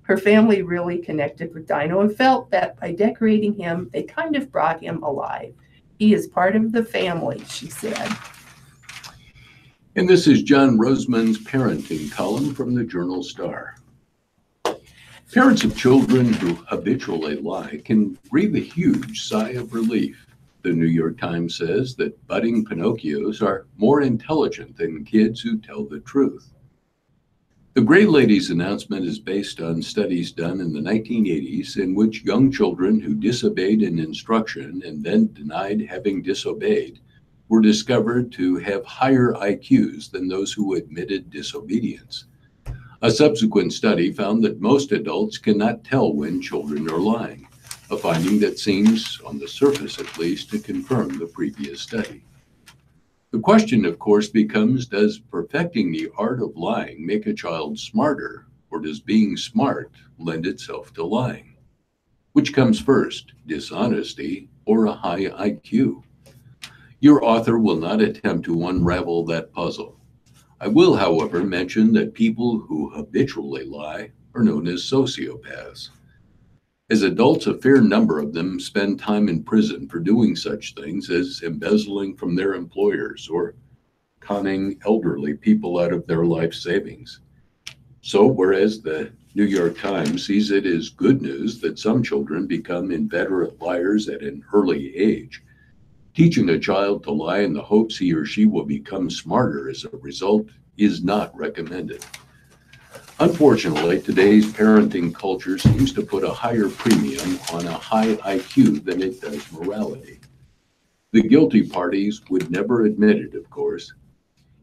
Her family really connected with Dino and felt that by decorating him, they kind of brought him alive. He is part of the family, she said.
And this is John Roseman's parenting column from the Journal Star. Parents of children who habitually lie can breathe a huge sigh of relief. The New York Times says that budding Pinocchios are more intelligent than kids who tell the truth. The Gray Lady's announcement is based on studies done in the 1980s in which young children who disobeyed an instruction and then denied having disobeyed were discovered to have higher IQs than those who admitted disobedience. A subsequent study found that most adults cannot tell when children are lying, a finding that seems, on the surface at least, to confirm the previous study. The question, of course, becomes, does perfecting the art of lying make a child smarter, or does being smart lend itself to lying? Which comes first, dishonesty or a high IQ? Your author will not attempt to unravel that puzzle. I will, however, mention that people who habitually lie are known as sociopaths. As adults, a fair number of them spend time in prison for doing such things as embezzling from their employers or conning elderly people out of their life savings. So, whereas the New York Times sees it as good news that some children become inveterate liars at an early age, teaching a child to lie in the hopes he or she will become smarter as a result is not recommended. Unfortunately, today's parenting culture seems to put a higher premium on a high IQ than it does morality. The guilty parties would never admit it, of course.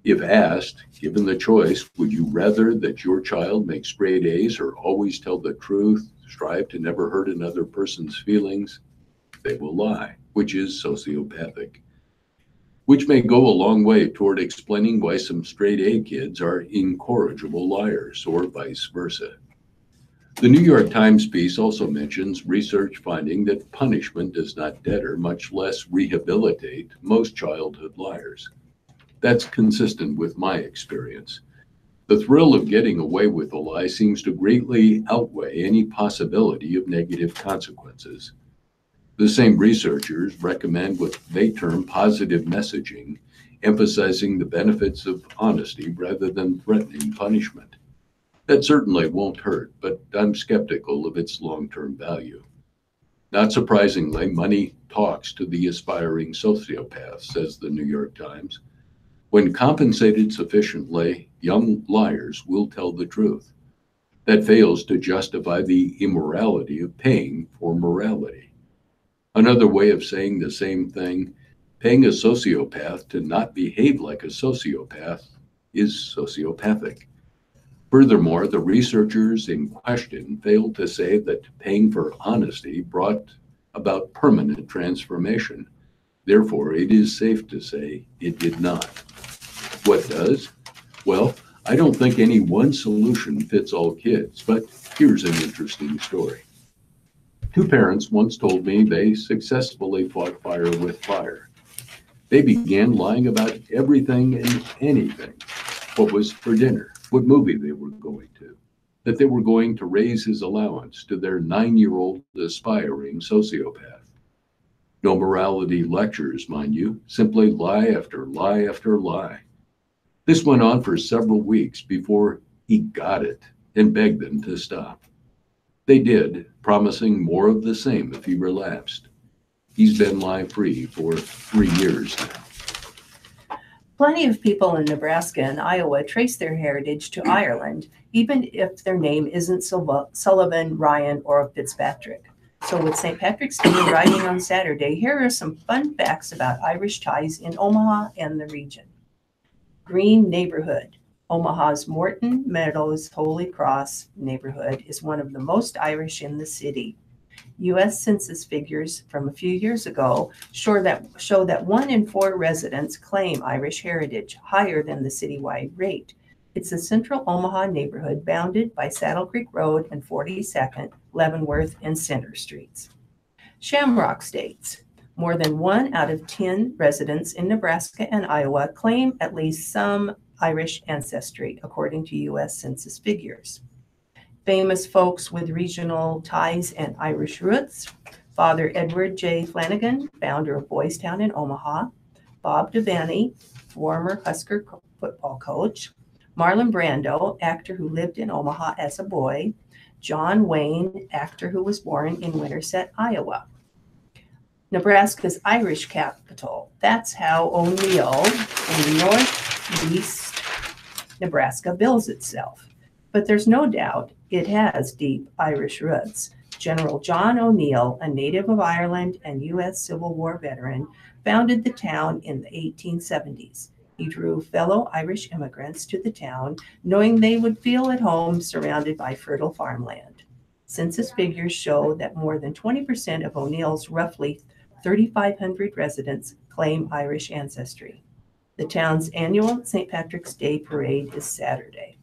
If asked, given the choice, would you rather that your child make straight A's or always tell the truth, strive to never hurt another person's feelings? They will lie, which is sociopathic, which may go a long way toward explaining why some straight A kids are incorrigible liars, or vice versa. The New York Times piece also mentions research finding that punishment does not deter, much less rehabilitate, most childhood liars. That's consistent with my experience. The thrill of getting away with a lie seems to greatly outweigh any possibility of negative consequences. The same researchers recommend what they term positive messaging, emphasizing the benefits of honesty rather than threatening punishment. That certainly won't hurt, but I'm skeptical of its long-term value. Not surprisingly, money talks to the aspiring sociopath, says the New York Times. When compensated sufficiently, young liars will tell the truth. That fails to justify the immorality of paying for morality. Another way of saying the same thing, paying a sociopath to not behave like a sociopath is sociopathic. Furthermore, the researchers in question failed to say that paying for honesty brought about permanent transformation. Therefore, it is safe to say it did not. What does? Well, I don't think any one solution fits all kids, but here's an interesting story. Two parents once told me they successfully fought fire with fire. They began lying about everything and anything. What was for dinner, what movie they were going to, that they were going to raise his allowance to their 9-year-old aspiring sociopath. No morality lectures, mind you, simply lie after lie after lie. This went on for several weeks before he got it and begged them to stop. They did, promising more of the same if he relapsed. He's been lie-free for 3 years now.
Plenty of people in Nebraska and Iowa trace their heritage to Ireland, even if their name isn't Sullivan, Ryan, or Fitzpatrick. So with St. Patrick's Day arriving on Saturday, here are some fun facts about Irish ties in Omaha and the region. Green neighborhood. Omaha's Morton Meadows Holy Cross neighborhood is one of the most Irish in the city. U.S. Census figures from a few years ago show that 1 in 4 residents claim Irish heritage, higher than the citywide rate. It's a central Omaha neighborhood bounded by Saddle Creek Road and 42nd, Leavenworth, and Center Streets. Shamrock states. More than 1 out of 10 residents in Nebraska and Iowa claim at least some Irish ancestry, according to U.S. Census figures. Famous folks with regional ties and Irish roots. Father Edward J. Flanagan, founder of Boys Town in Omaha. Bob Devaney, former Husker football coach. Marlon Brando, actor who lived in Omaha as a boy. John Wayne, actor who was born in Winterset, Iowa. Nebraska's Irish capital. That's how O'Neill in northeast Nebraska bills itself. But there's no doubt it has deep Irish roots. General John O'Neill, a native of Ireland and U.S. Civil War veteran, founded the town in the 1870s. He drew fellow Irish immigrants to the town, knowing they would feel at home surrounded by fertile farmland. Census figures show that more than 20% of O'Neill's roughly 3,500 residents claim Irish ancestry. The town's annual St. Patrick's Day parade is Saturday.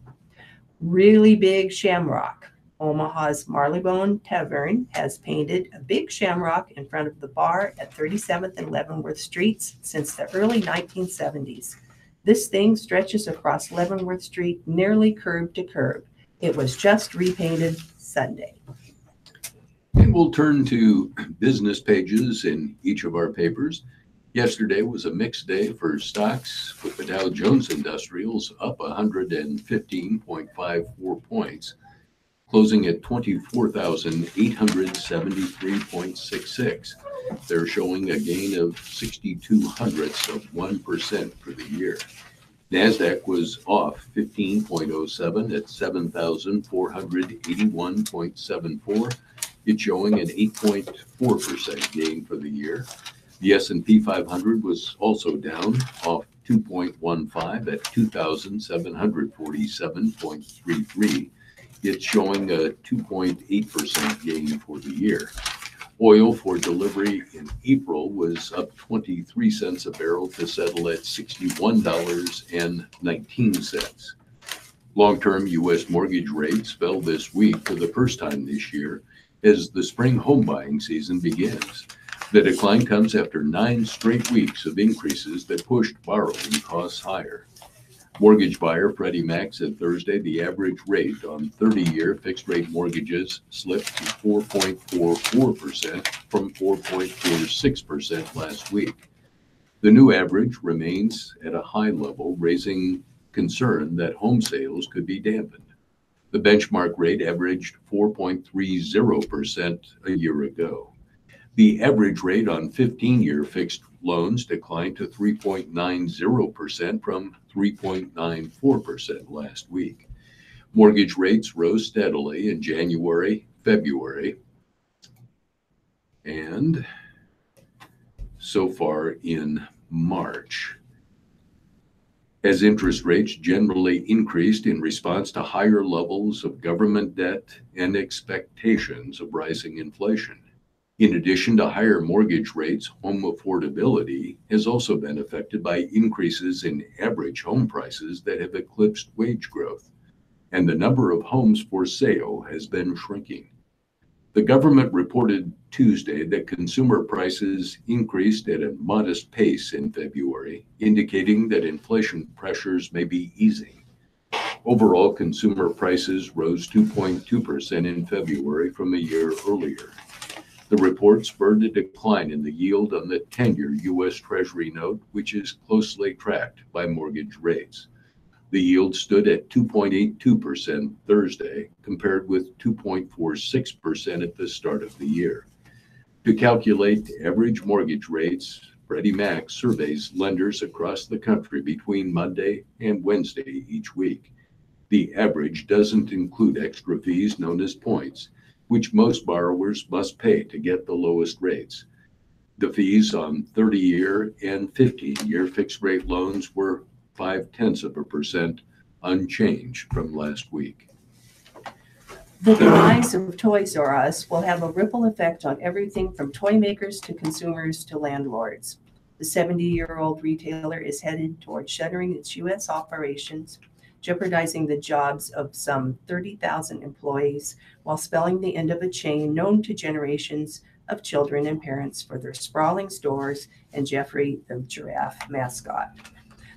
Really big shamrock. Omaha's Marleybone Tavern has painted a big shamrock in front of the bar at 37th and Leavenworth Streets since the early 1970s. This thing stretches across Leavenworth Street nearly curb to curb. It was just repainted Sunday.
And we'll turn to business pages in each of our papers. Yesterday was a mixed day for stocks, with the Dow Jones Industrials up 115.54 points, closing at 24,873.66. They're showing a gain of 0.62% for the year. NASDAQ was off 15.07 at 7,481.74. It's showing an 8.4% gain for the year. The S&P 500 was also down, off 2.15 at 2,747.33. It's showing a 2.8% gain for the year. Oil for delivery in April was up 23 cents a barrel to settle at $61.19. Long-term U.S. mortgage rates fell this week for the first time this year as the spring home buying season begins. The decline comes after 9 straight weeks of increases that pushed borrowing costs higher. Mortgage buyer Freddie Mac said Thursday the average rate on 30-year fixed-rate mortgages slipped to 4.44% from 4.46% last week. The new average remains at a high level, raising concern that home sales could be dampened. The benchmark rate averaged 4.30% a year ago. The average rate on 15-year fixed loans declined to 3.90% from 3.94% last week. Mortgage rates rose steadily in January, February, and so far in March, as interest rates generally increased in response to higher levels of government debt and expectations of rising inflation. In addition to higher mortgage rates, home affordability has also been affected by increases in average home prices that have eclipsed wage growth, and the number of homes for sale has been shrinking. The government reported Tuesday that consumer prices increased at a modest pace in February, indicating that inflation pressures may be easing. Overall, consumer prices rose 2.2% in February from a year earlier. The report spurred a decline in the yield on the 10-year U.S. Treasury note, which is closely tracked by mortgage rates. The yield stood at 2.82% Thursday, compared with 2.46% at the start of the year. To calculate average mortgage rates, Freddie Mac surveys lenders across the country between Monday and Wednesday each week. The average doesn't include extra fees known as points, which most borrowers must pay to get the lowest rates. The fees on 30-year and 15-year fixed-rate loans were 0.5% unchanged from last week.
The demise of Toys R Us will have a ripple effect on everything from toy makers to consumers to landlords. The 70-year-old retailer is headed toward shuttering its U.S. operations, jeopardizing the jobs of some 30,000 employees while spelling the end of a chain known to generations of children and parents for their sprawling stores and Jeffrey the giraffe mascot.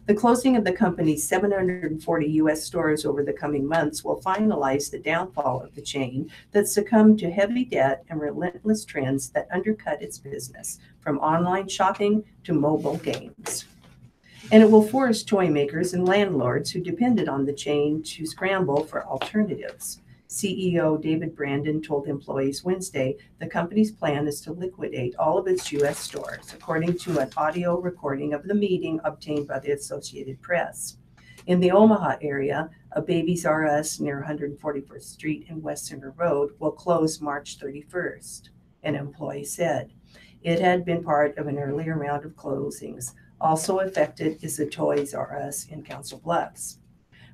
The closing of the company's 740 U.S. stores over the coming months will finalize the downfall of the chain that succumbed to heavy debt and relentless trends that undercut its business, from online shopping to mobile games. And it will force toy makers and landlords who depended on the chain to scramble for alternatives. CEO David Brandon told employees Wednesday the company's plan is to liquidate all of its U.S. stores, according to an audio recording of the meeting obtained by the Associated Press. In the Omaha area, a Babies R Us near 141st Street and West Center Road will close March 31st, an employee said. It had been part of an earlier round of closings. Also affected is the Toys R Us in Council Bluffs.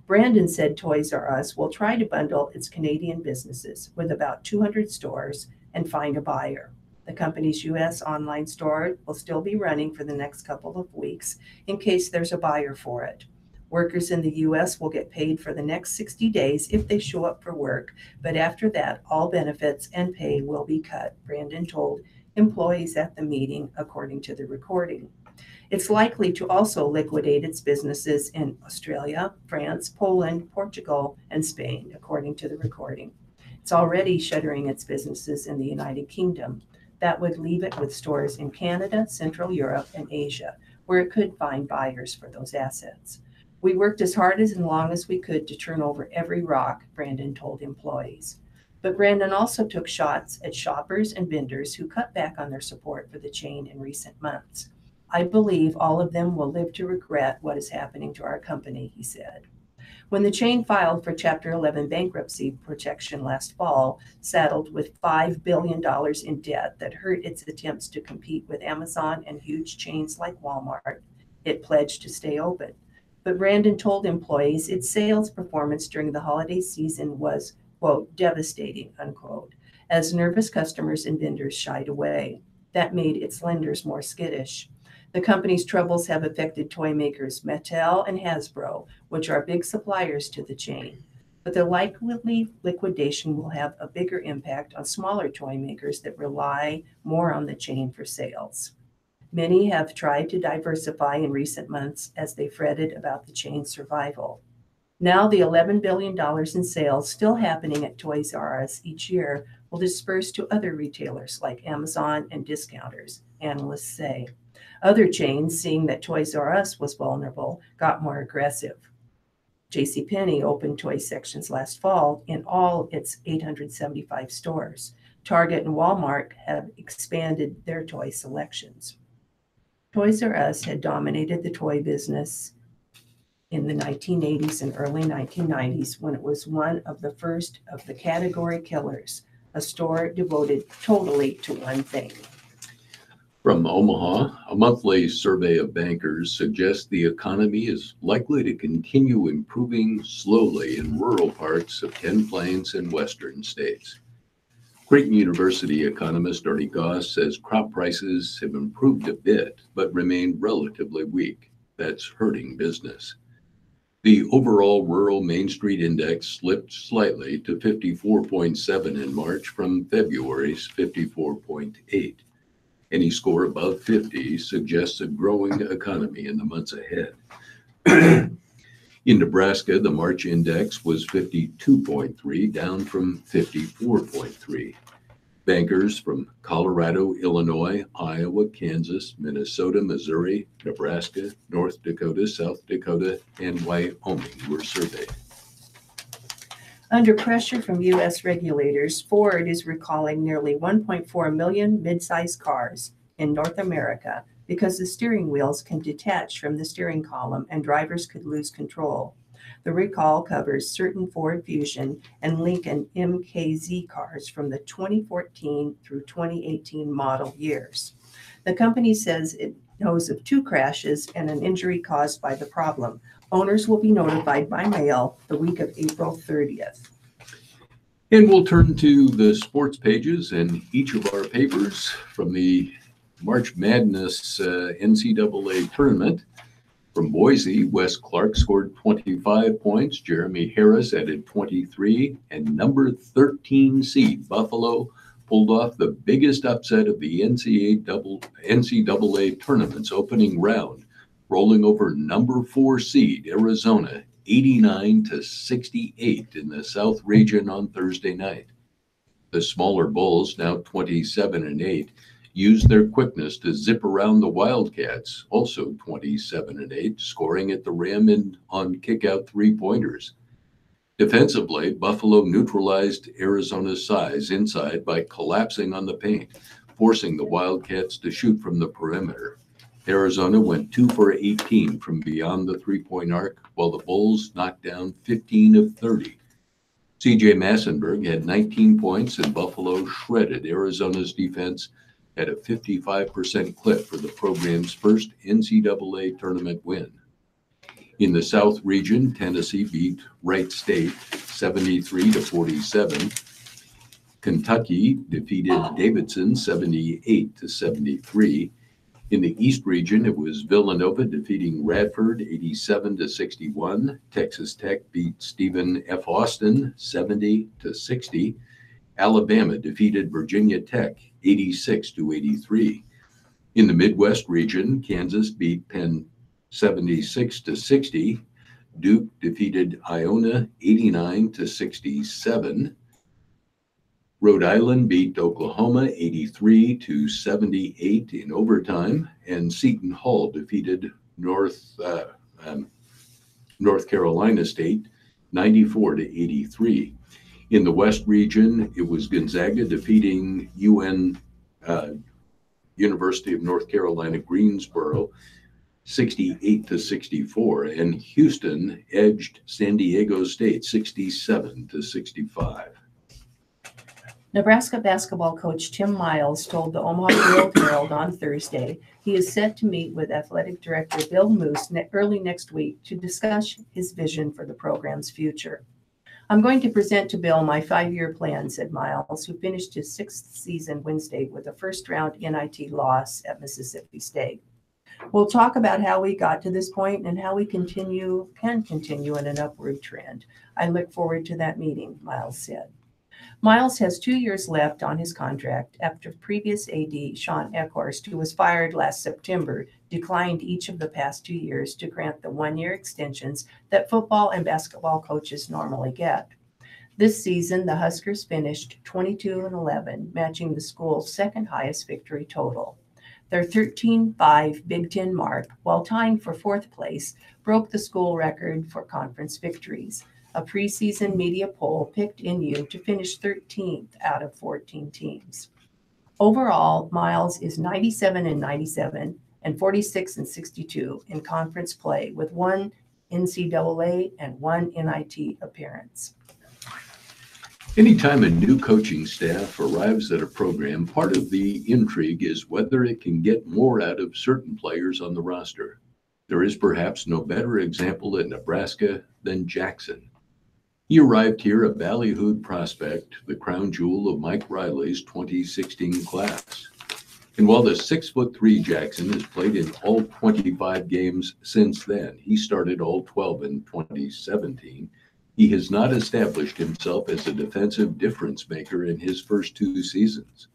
Brandon said Toys R Us will try to bundle its Canadian businesses with about 200 stores and find a buyer. The company's U.S. online store will still be running for the next couple of weeks in case there's a buyer for it. Workers in the U.S. will get paid for the next 60 days if they show up for work, but after that, all benefits and pay will be cut, Brandon told employees at the meeting, according to the recording. It's likely to also liquidate its businesses in Australia, France, Poland, Portugal, and Spain, according to the recording. It's already shuttering its businesses in the United Kingdom. That would leave it with stores in Canada, Central Europe, and Asia, where it could find buyers for those assets. We worked as hard as long as we could to turn over every rock, Brandon told employees. But Brandon also took shots at shoppers and vendors who cut back on their support for the chain in recent months. I believe all of them will live to regret what is happening to our company, he said. When the chain filed for Chapter 11 bankruptcy protection last fall, saddled with $5 billion in debt that hurt its attempts to compete with Amazon and huge chains like Walmart, it pledged to stay open. But Brandon told employees its sales performance during the holiday season was, quote, devastating, unquote, as nervous customers and vendors shied away. That made its lenders more skittish. The company's troubles have affected toy makers Mattel and Hasbro, which are big suppliers to the chain. But the likely liquidation will have a bigger impact on smaller toy makers that rely more on the chain for sales. Many have tried to diversify in recent months as they fretted about the chain's survival. Now the $11 billion in sales still happening at Toys R Us each year will disperse to other retailers like Amazon and discounters, analysts say. Other chains, seeing that Toys R Us was vulnerable, got more aggressive. JCPenney opened toy sections last fall in all its 875 stores. Target and Walmart have expanded their toy selections. Toys R Us had dominated the toy business in the 1980s and early 1990s when it was one of the first of the category killers, a store devoted totally to one thing.
From Omaha, a monthly survey of bankers suggests the economy is likely to continue improving slowly in rural parts of 10 Plains and western states. Creighton University economist Ernie Goss says crop prices have improved a bit, but remain relatively weak. That's hurting business. The overall rural Main Street Index slipped slightly to 54.7 in March from February's 54.8. Any score above 50 suggests a growing economy in the months ahead. In Nebraska, the March index was 52.3, down from 54.3. Bankers from Colorado, Illinois, Iowa, Kansas, Minnesota, Missouri, Nebraska, North Dakota, South Dakota, and Wyoming were surveyed.
Under pressure from U.S. regulators, Ford is recalling nearly 1.4 million midsize cars in North America because the steering wheels can detach from the steering column and drivers could lose control. The recall covers certain Ford Fusion and Lincoln MKZ cars from the 2014 through 2018 model years. The company says it knows of 2 crashes and an injury caused by the problem. Owners will be notified by mail the week of April 30th.
And we'll turn to the sports pages in each of our papers from the March Madness NCAA tournament. From Boise, Wes Clark scored 25 points. Jeremy Harris added 23. And number 13 seed Buffalo pulled off the biggest upset of the NCAA tournament's opening round, rolling over number 4 seed Arizona 89-68 in the South region on Thursday night. The smaller Bulls, now 27-8, used their quickness to zip around the Wildcats, also 27-8, scoring at the rim and on kick-out 3-pointers. Defensively, Buffalo neutralized Arizona's size inside by collapsing on the paint, forcing the Wildcats to shoot from the perimeter. Arizona went 2 for 18 from beyond the 3-point arc, while the Bulls knocked down 15 of 30. C.J. Massenberg had 19 points, and Buffalo shredded Arizona's defense at a 55% clip for the program's first NCAA tournament win. In the South region, Tennessee beat Wright State 73-47. Kentucky defeated Davidson 78-73. In the East region, it was Villanova defeating Radford 87-61. Texas Tech beat Stephen F. Austin 70-60. Alabama defeated Virginia Tech 86-83. In the Midwest region, Kansas beat Penn 76-60. Duke defeated Iona 89-67. Rhode Island beat Oklahoma 83-78 in overtime, and Seton Hall defeated North Carolina State 94-83. In the West region, it was Gonzaga defeating University of North Carolina Greensboro 68-64, and Houston edged San Diego State 67-65.
Nebraska basketball coach Tim Miles told the Omaha Herald on Thursday he is set to meet with athletic director Bill Moose early next week to discuss his vision for the program's future. I'm going to present to Bill my 5-year plan, said Miles, who finished his 6th season Wednesday with a first-round NIT loss at Mississippi State. We'll talk about how we got to this point and how we can continue in an upward trend. I look forward to that meeting, Miles said. Miles has 2 years left on his contract after previous AD Sean Eckhorst, who was fired last September, declined each of the past 2 years to grant the 1-year extensions that football and basketball coaches normally get. This season, the Huskers finished 22-11, matching the school's second highest victory total. Their 13-5 Big Ten mark, while tying for 4th place, broke the school record for conference victories. A preseason media poll picked NU to finish 13th out of 14 teams. Overall, Miles is 97-97 and 46-62 in conference play, with 1 NCAA, and 1 NIT appearance.
Anytime a new coaching staff arrives at a program, part of the intrigue is whether it can get more out of certain players on the roster. There is perhaps no better example at Nebraska than Jackson. He arrived here a ballyhooed prospect, the crown jewel of Mike Riley's 2016 class. And while the 6'3" Jackson has played in all 25 games since then, he started all 12 in 2017. He has not established himself as a defensive difference maker in his first 2 seasons.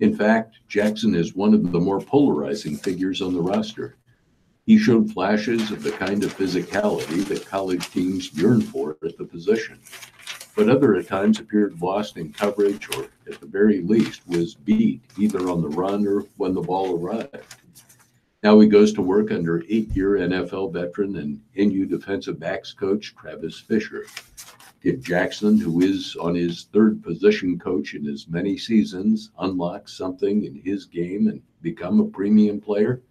In fact, Jackson is one of the more polarizing figures on the roster. He showed flashes of the kind of physicality that college teams yearn for at the position, but other at times appeared lost in coverage or, at the very least, was beat either on the run or when the ball arrived. Now he goes to work under 8-year NFL veteran and NU defensive backs coach Travis Fisher. Did Jackson, who is on his 3rd position coach in as many seasons, unlock something in his game and become a premium player?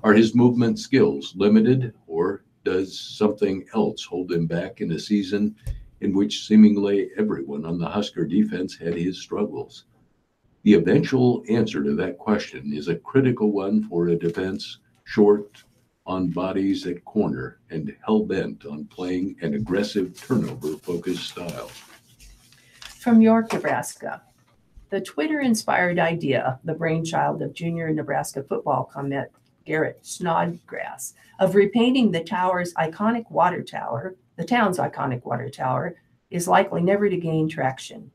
Are his movement skills limited, or does something else hold him back in a season in which seemingly everyone on the Husker defense had his struggles? The eventual answer to that question is a critical one for a defense short on bodies at corner and hell-bent on playing an aggressive turnover-focused style.
From York, Nebraska, the Twitter-inspired idea, the brainchild of junior Nebraska football commit Garrett Snodgrass, of repainting the town's iconic water tower, is likely never to gain traction.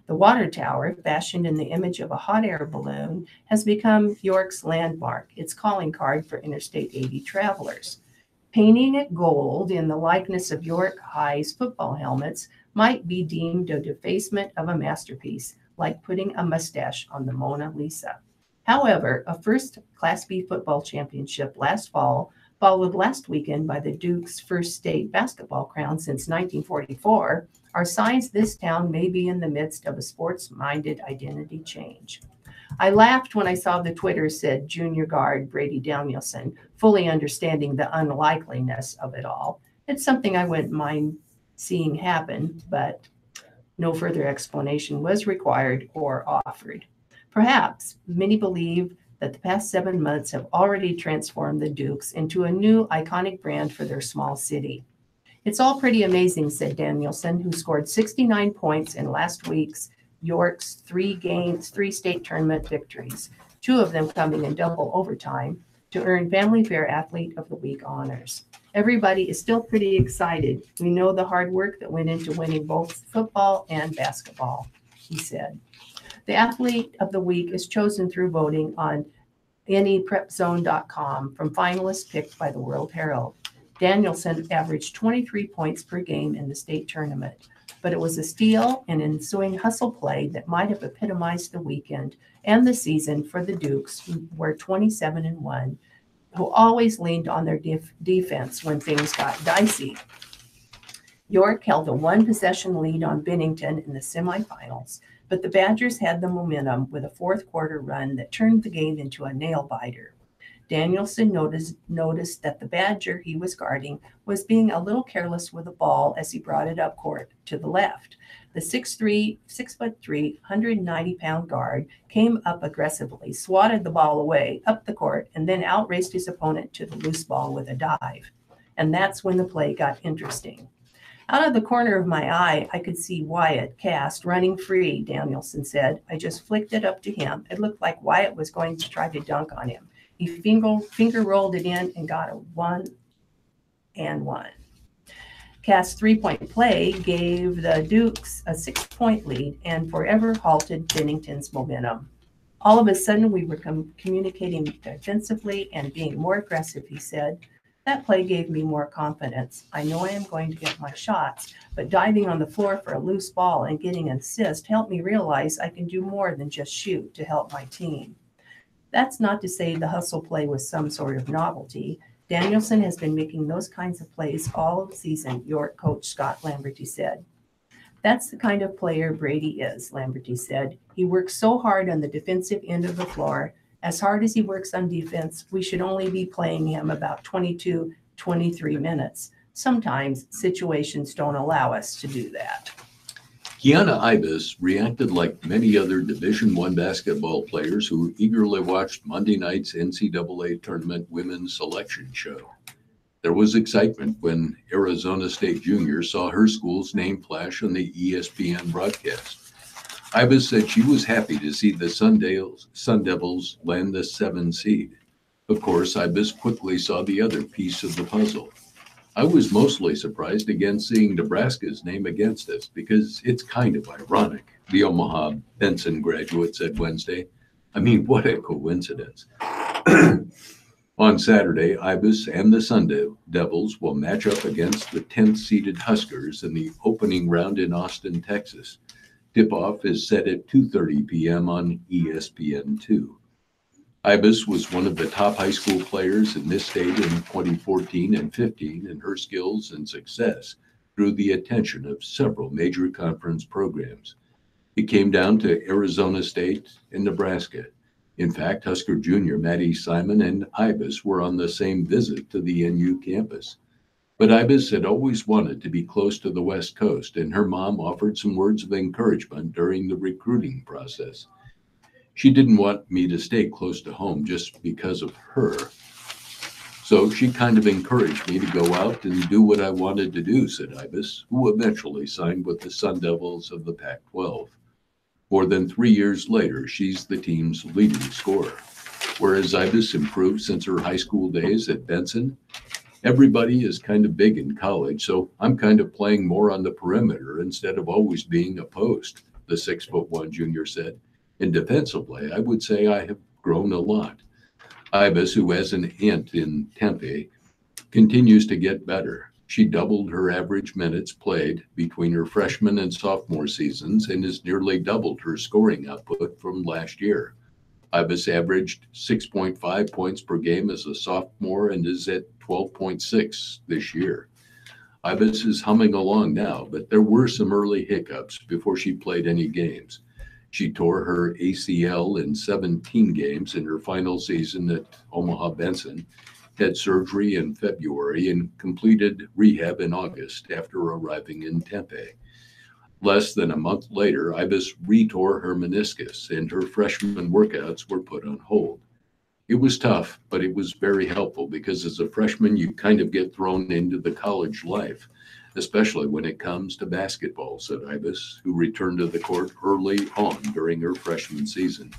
The water tower, fashioned in the image of a hot air balloon, has become York's landmark, its calling card for Interstate 80 travelers. Painting it gold in the likeness of York High's football helmets might be deemed a defacement of a masterpiece, like putting a mustache on the Mona Lisa. However, a first Class B football championship last fall, followed last weekend by the Duke's first state basketball crown since 1944, are signs this town may be in the midst of a sports-minded identity change. I laughed when I saw the Twitter said junior guard Brady Danielson, fully understanding the unlikeliness of it all. It's something I wouldn't mind seeing happen, but no further explanation was required or offered. Perhaps many believe that the past 7 months have already transformed the Dukes into a new iconic brand for their small city. It's all pretty amazing, said Danielson, who scored 69 points in last week's York's 3 state tournament victories, 2 of them coming in double overtime, to earn Family Fair Athlete of the Week honors. Everybody is still pretty excited. We know the hard work that went into winning both football and basketball, he said. The Athlete of the Week is chosen through voting on neprepzone.com from finalists picked by the World Herald. Danielson averaged 23 points per game in the state tournament, but it was a steal and ensuing hustle play that might have epitomized the weekend and the season for the Dukes, who were 27-1, who always leaned on their defense when things got dicey. York held a 1-possession lead on Bennington in the semifinals, but the Badgers had the momentum with a 4th quarter run that turned the game into a nail-biter. Danielson noticed that the Badger he was guarding was being a little careless with the ball as he brought it up court to the left. The 6'3", 190-pound guard came up aggressively, swatted the ball away up the court, and then outraced his opponent to the loose ball with a dive. And that's when the play got interesting. Out of the corner of my eye, I could see Wyatt Cast running free, Danielson said. I just flicked it up to him. It looked like Wyatt was going to try to dunk on him. He finger rolled it in and got a 1-and-1. Cast's 3-point play gave the Dukes a 6-point lead and forever halted Bennington's momentum. All of a sudden, we were communicating defensively and being more aggressive, he said. That play gave me more confidence. I know I am going to get my shots, but diving on the floor for a loose ball and getting an assist helped me realize I can do more than just shoot to help my team. That's not to say the hustle play was some sort of novelty. Danielson has been making those kinds of plays all season, York coach Scott Lamberty said. That's the kind of player Brady is, Lamberty said. He works so hard on the defensive end of the floor. As hard as he works on defense, we should only be playing him about 22, 23 minutes. Sometimes situations don't allow us to do that.
Kiana Ibis reacted like many other Division I basketball players who eagerly watched Monday night's NCAA tournament women's selection show. There was excitement when Arizona State Junior saw her school's name flash on the ESPN broadcast. Ibis said she was happy to see the Sun Devils land the 7 seed. Of course, Ibis quickly saw the other piece of the puzzle. I was mostly surprised again seeing Nebraska's name against us because it's kind of ironic, the Omaha Benson graduate said Wednesday. I mean, what a coincidence. On Saturday, Ibis and the Sun Devils will match up against the 10th-seeded Huskers in the opening round in Austin, Texas. Tip-off is set at 2:30 p.m. on ESPN2. Ibis was one of the top high school players in this state in 2014 and 15, and her skills and success drew the attention of several major conference programs. It came down to Arizona State and Nebraska. In fact, Husker Junior Maddie Simon and Ibis were on the same visit to the NU campus. But Ibis had always wanted to be close to the West Coast, and her mom offered some words of encouragement during the recruiting process. She didn't want me to stay close to home just because of her. So she kind of encouraged me to go out and do what I wanted to do, said Ibis, who eventually signed with the Sun Devils of the Pac-12. More than 3 years later, she's the team's leading scorer. Whereas Ibis improved since her high school days at Benson, everybody is kind of big in college, so I'm kind of playing more on the perimeter instead of always being a post, the 6'1" junior said. And defensively, I would say I have grown a lot. Ibis, who has an aunt in Tempe, continues to get better. She doubled her average minutes played between her freshman and sophomore seasons and has nearly doubled her scoring output from last year. Ibis averaged 6.5 points per game as a sophomore and is at 12.6 this year. Ibis is humming along now, but there were some early hiccups before she played any games. She tore her ACL in 17 games in her final season at Omaha Benson, had surgery in February, and completed rehab in August after arriving in Tempe. Less than a month later, Ibis retore her meniscus, and her freshman workouts were put on hold. It was tough, but it was very helpful because as a freshman, you kind of get thrown into the college life, especially when it comes to basketball, said Ibis, who returned to the court early on during her freshman season.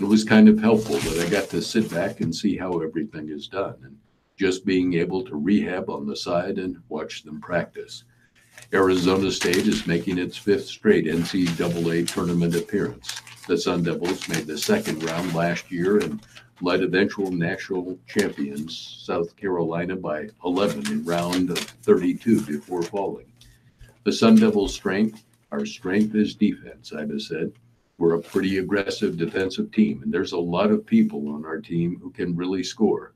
It was kind of helpful that I got to sit back and see how everything is done, and just being able to rehab on the side and watch them practice. Arizona State is making its 5th straight NCAA tournament appearance. The Sun Devils made the second round last year and led eventual national champions South Carolina by 11 in round of 32 before falling. The Sun Devils' strength, our strength is defense, Ibis said. We're a pretty aggressive defensive team, and there's a lot of people on our team who can really score.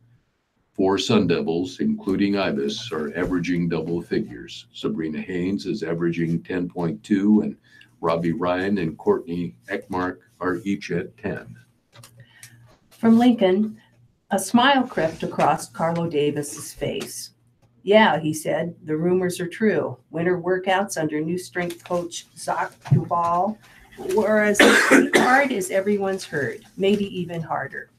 4 Sun Devils, including Ibis, are averaging double figures. Sabrina Haynes is averaging 10.2, and Robbie Ryan and Courtney Ekmark are each at 10.
From Lincoln, a smile crept across Carlo Davis's face. Yeah, he said, the rumors are true. Winter workouts under new strength coach Zach Duval were as hard as everyone's heard, maybe even harder.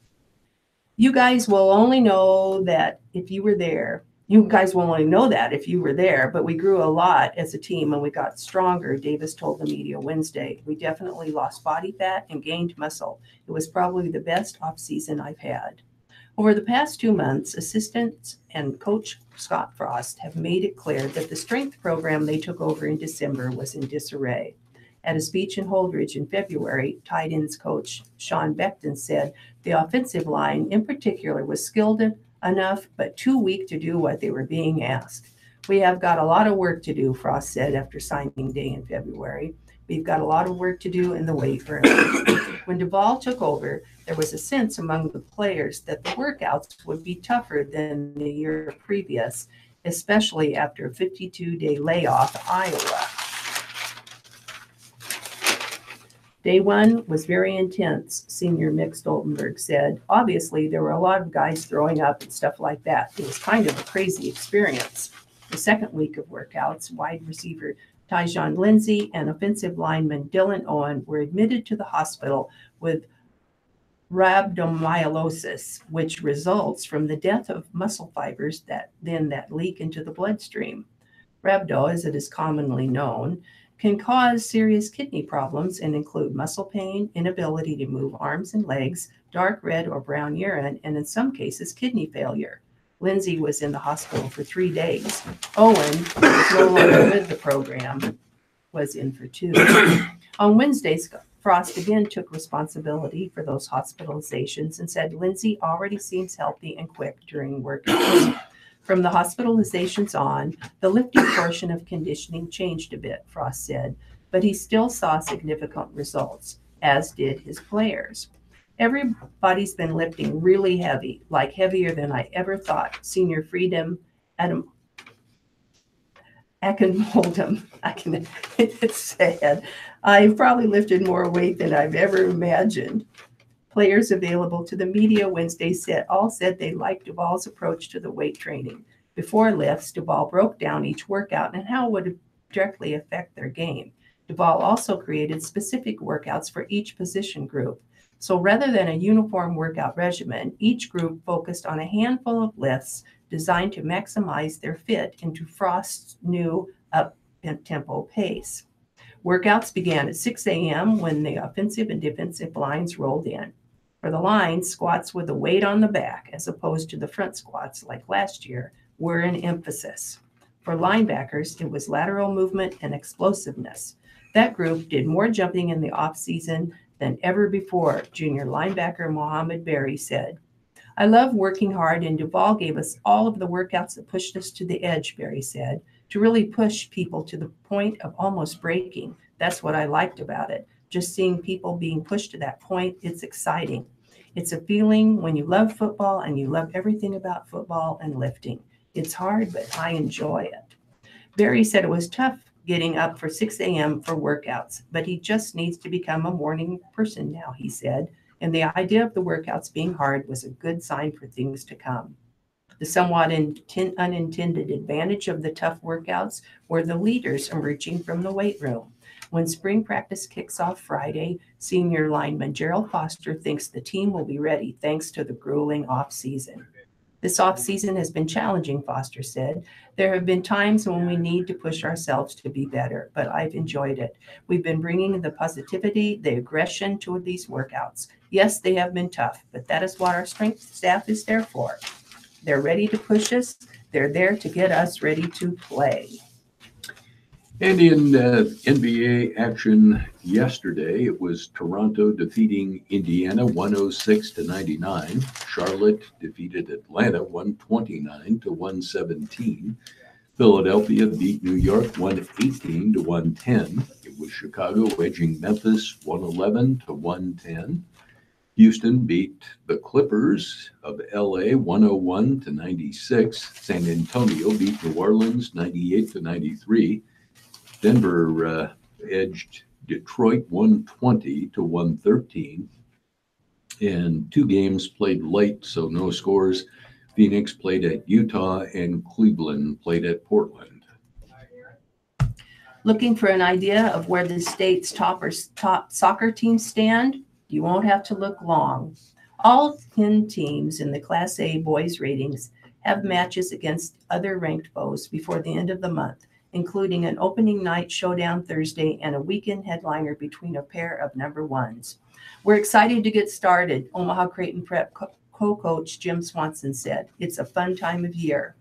You guys will only know that if you were there. But we grew a lot as a team and we got stronger, Davis told the media Wednesday. We definitely lost body fat and gained muscle. It was probably the best offseason I've had. Over the past 2 months, assistants and coach Scott Frost have made it clear that the strength program they took over in December was in disarray. At a speech in Holdridge in February, tight ends coach Sean Beckton said the offensive line in particular was skilled enough but too weak to do what they were being asked. We have got a lot of work to do, Frost said after signing day in February. We've got a lot of work to do in the weight room. When Duval took over, there was a sense among the players that the workouts would be tougher than the year previous, especially after a 52-day layoff in Iowa. Day one was very intense, senior Mick Stoltenberg said. Obviously, there were a lot of guys throwing up and stuff like that. It was kind of a crazy experience. The second week of workouts, wide receiver Tyjon Lindsey and offensive lineman Dylan Owen were admitted to the hospital with rhabdomyolysis, which results from the death of muscle fibers that leak into the bloodstream. Rhabdo, as it is commonly known, can cause serious kidney problems and include muscle pain, inability to move arms and legs, dark red or brown urine, and in some cases, kidney failure. Lindsay was in the hospital for 3 days. Owen, who was no longer with the program, was in for 2. On Wednesdays, Frost again took responsibility for those hospitalizations and said Lindsay already seems healthy and quick during workouts. From the hospitalizations on, the lifting portion of conditioning changed a bit, Frost said, but he still saw significant results, as did his players. Everybody's been lifting really heavy, like heavier than I ever thought. Senior Freedom Akinmoldum. It's sad. I've probably lifted more weight than I've ever imagined. Players available to the media Wednesday all said they liked Duvall's approach to the weight training. Before lifts, Duvall broke down each workout and how it would directly affect their game. Duvall also created specific workouts for each position group. So rather than a uniform workout regimen, each group focused on a handful of lifts designed to maximize their fit into Frost's new up-tempo pace. Workouts began at 6 a.m. when the offensive and defensive lines rolled in. For the lines, squats with the weight on the back, as opposed to the front squats like last year, were an emphasis. For linebackers, it was lateral movement and explosiveness. That group did more jumping in the off-season than ever before, junior linebacker Mohammed Berry said. I love working hard, and Duvall gave us all of the workouts that pushed us to the edge, Berry said, to really push people to the point of almost breaking. That's what I liked about it. Just seeing people being pushed to that point, it's exciting. It's a feeling when you love football and you love everything about football and lifting. It's hard, but I enjoy it. Berry said it was tough getting up for 6 a.m. for workouts, but he just needs to become a morning person now, he said. And the idea of the workouts being hard was a good sign for things to come. The somewhat unintended advantage of the tough workouts were the leaders emerging from the weight room. When spring practice kicks off Friday, senior lineman Gerald Foster thinks the team will be ready thanks to the grueling off-season. This off-season has been challenging, Foster said. There have been times when we need to push ourselves to be better, but I've enjoyed it. We've been bringing the positivity, the aggression to these workouts. Yes, they have been tough, but that is what our strength staff is there for. They're ready to push us. They're there to get us ready to play.
And in NBA action yesterday, it was Toronto defeating Indiana 106-99. Charlotte defeated Atlanta 129-117. Philadelphia beat New York 118-110. It was Chicago edging Memphis 111-110. Houston beat the Clippers of LA 101-96. San Antonio beat New Orleans 98-93. Denver edged Detroit 120-113. And 2 games played late, so no scores. Phoenix played at Utah and Cleveland played at Portland.
Looking for an idea of where the state's top soccer teams stand? You won't have to look long. All 10 teams in the Class A boys ratings have matches against other ranked foes before the end of the month, including an opening night showdown Thursday and a weekend headliner between a pair of number ones. We're excited to get started, Omaha Creighton Prep co-coach Jim Swanson said. It's a fun time of year.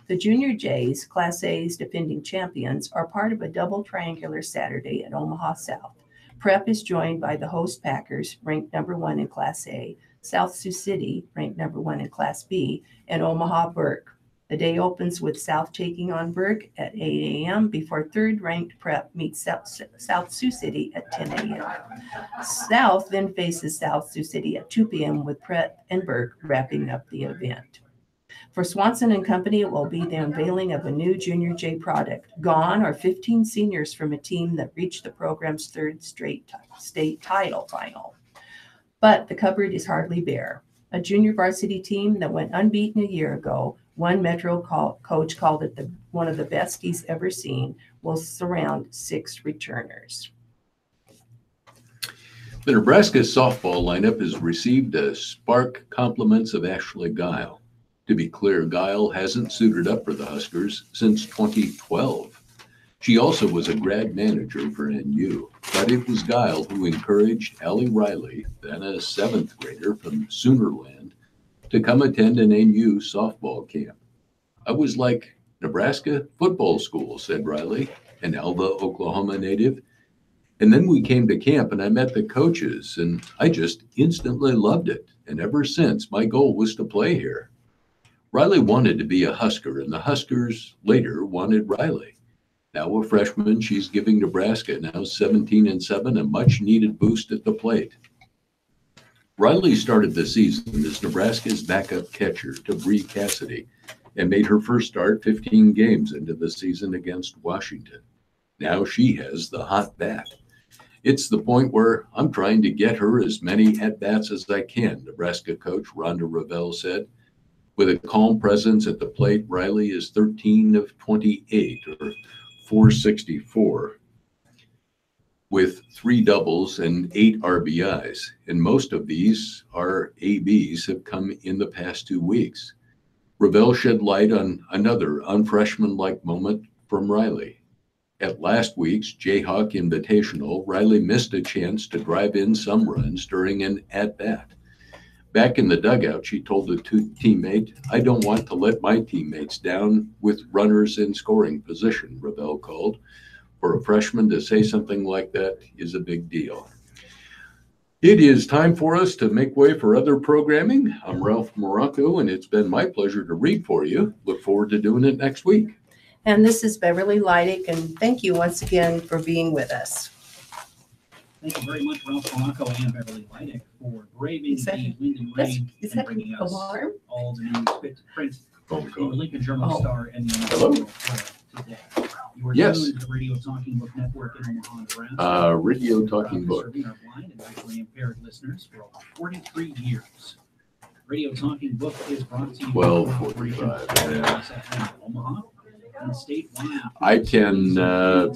The Junior Jays, Class A's defending champions, are part of a double triangular Saturday at Omaha South. Prep is joined by the host Packers, ranked number 1 in Class A, South Sioux City, ranked number 1 in Class B, and Omaha Burke. The day opens with South taking on Burke at 8 a.m. before third-ranked Prep meets South Sioux City at 10 a.m. South then faces South Sioux City at 2 p.m. with Prep and Burke wrapping up the event. For Swanson and Company, it will be the unveiling of a new Junior J product. Gone are 15 seniors from a team that reached the program's third straight state title final. But the cupboard is hardly bare. A junior varsity team that went unbeaten a year ago One Metro coach called it one of the best he's ever seen. Will surround 6 returners.
The Nebraska softball lineup has received a spark compliments of Ashley Guile. To be clear, Guile hasn't suited up for the Huskers since 2012. She also was a grad manager for NU, but it was Guile who encouraged Allie Riley, then a 7th grader from Soonerland, to come attend an NU softball camp. I was like, Nebraska football school, said Riley, an Alva, Oklahoma native. And then we came to camp and I met the coaches and I just instantly loved it. And ever since, my goal was to play here. Riley wanted to be a Husker and the Huskers later wanted Riley. Now a freshman, she's giving Nebraska, now 17-7, a much needed boost at the plate. Riley started the season as Nebraska's backup catcher to Bree Cassidy and made her first start 15 games into the season against Washington. Now she has the hot bat. It's the point where I'm trying to get her as many at-bats as I can, Nebraska coach Rhonda Ravel said. With a calm presence at the plate, Riley is 13 of 28, or 464, with 3 doubles and 8 RBIs. And most of these are ABs have come in the past 2 weeks. Ravel shed light on another unfreshman-like moment from Riley. At last week's Jayhawk Invitational, Riley missed a chance to drive in some runs during an at-bat. Back in the dugout, she told the teammate, I don't want to let my teammates down with runners in scoring position, Ravel called. For a freshman to say something like that is a big deal. It is time for us to make way for other programming. I'm Ralph Morocco, and it's been my pleasure to read for you. Look forward to doing it next week.
And this is Beverly Leidick, and thank you once again for being with us.
Thank you very much, Ralph Morocco and Beverly Leidick, for braving the wind and rain and bringing us
alarm?
all the news fit to print
Phone
in the
call.
Lincoln Journal-Star and the
Hello?
Herald today. You are
Yes.
tuned to the Radio Talking Book Network in Omaha, Nebraska.
Radio
We're proud
Talking
to
Book.
serving our blind and visually impaired listeners for over 43 years. Radio Talking Book is brought to you by
12:45,
KIOS Omaha and statewide.
I can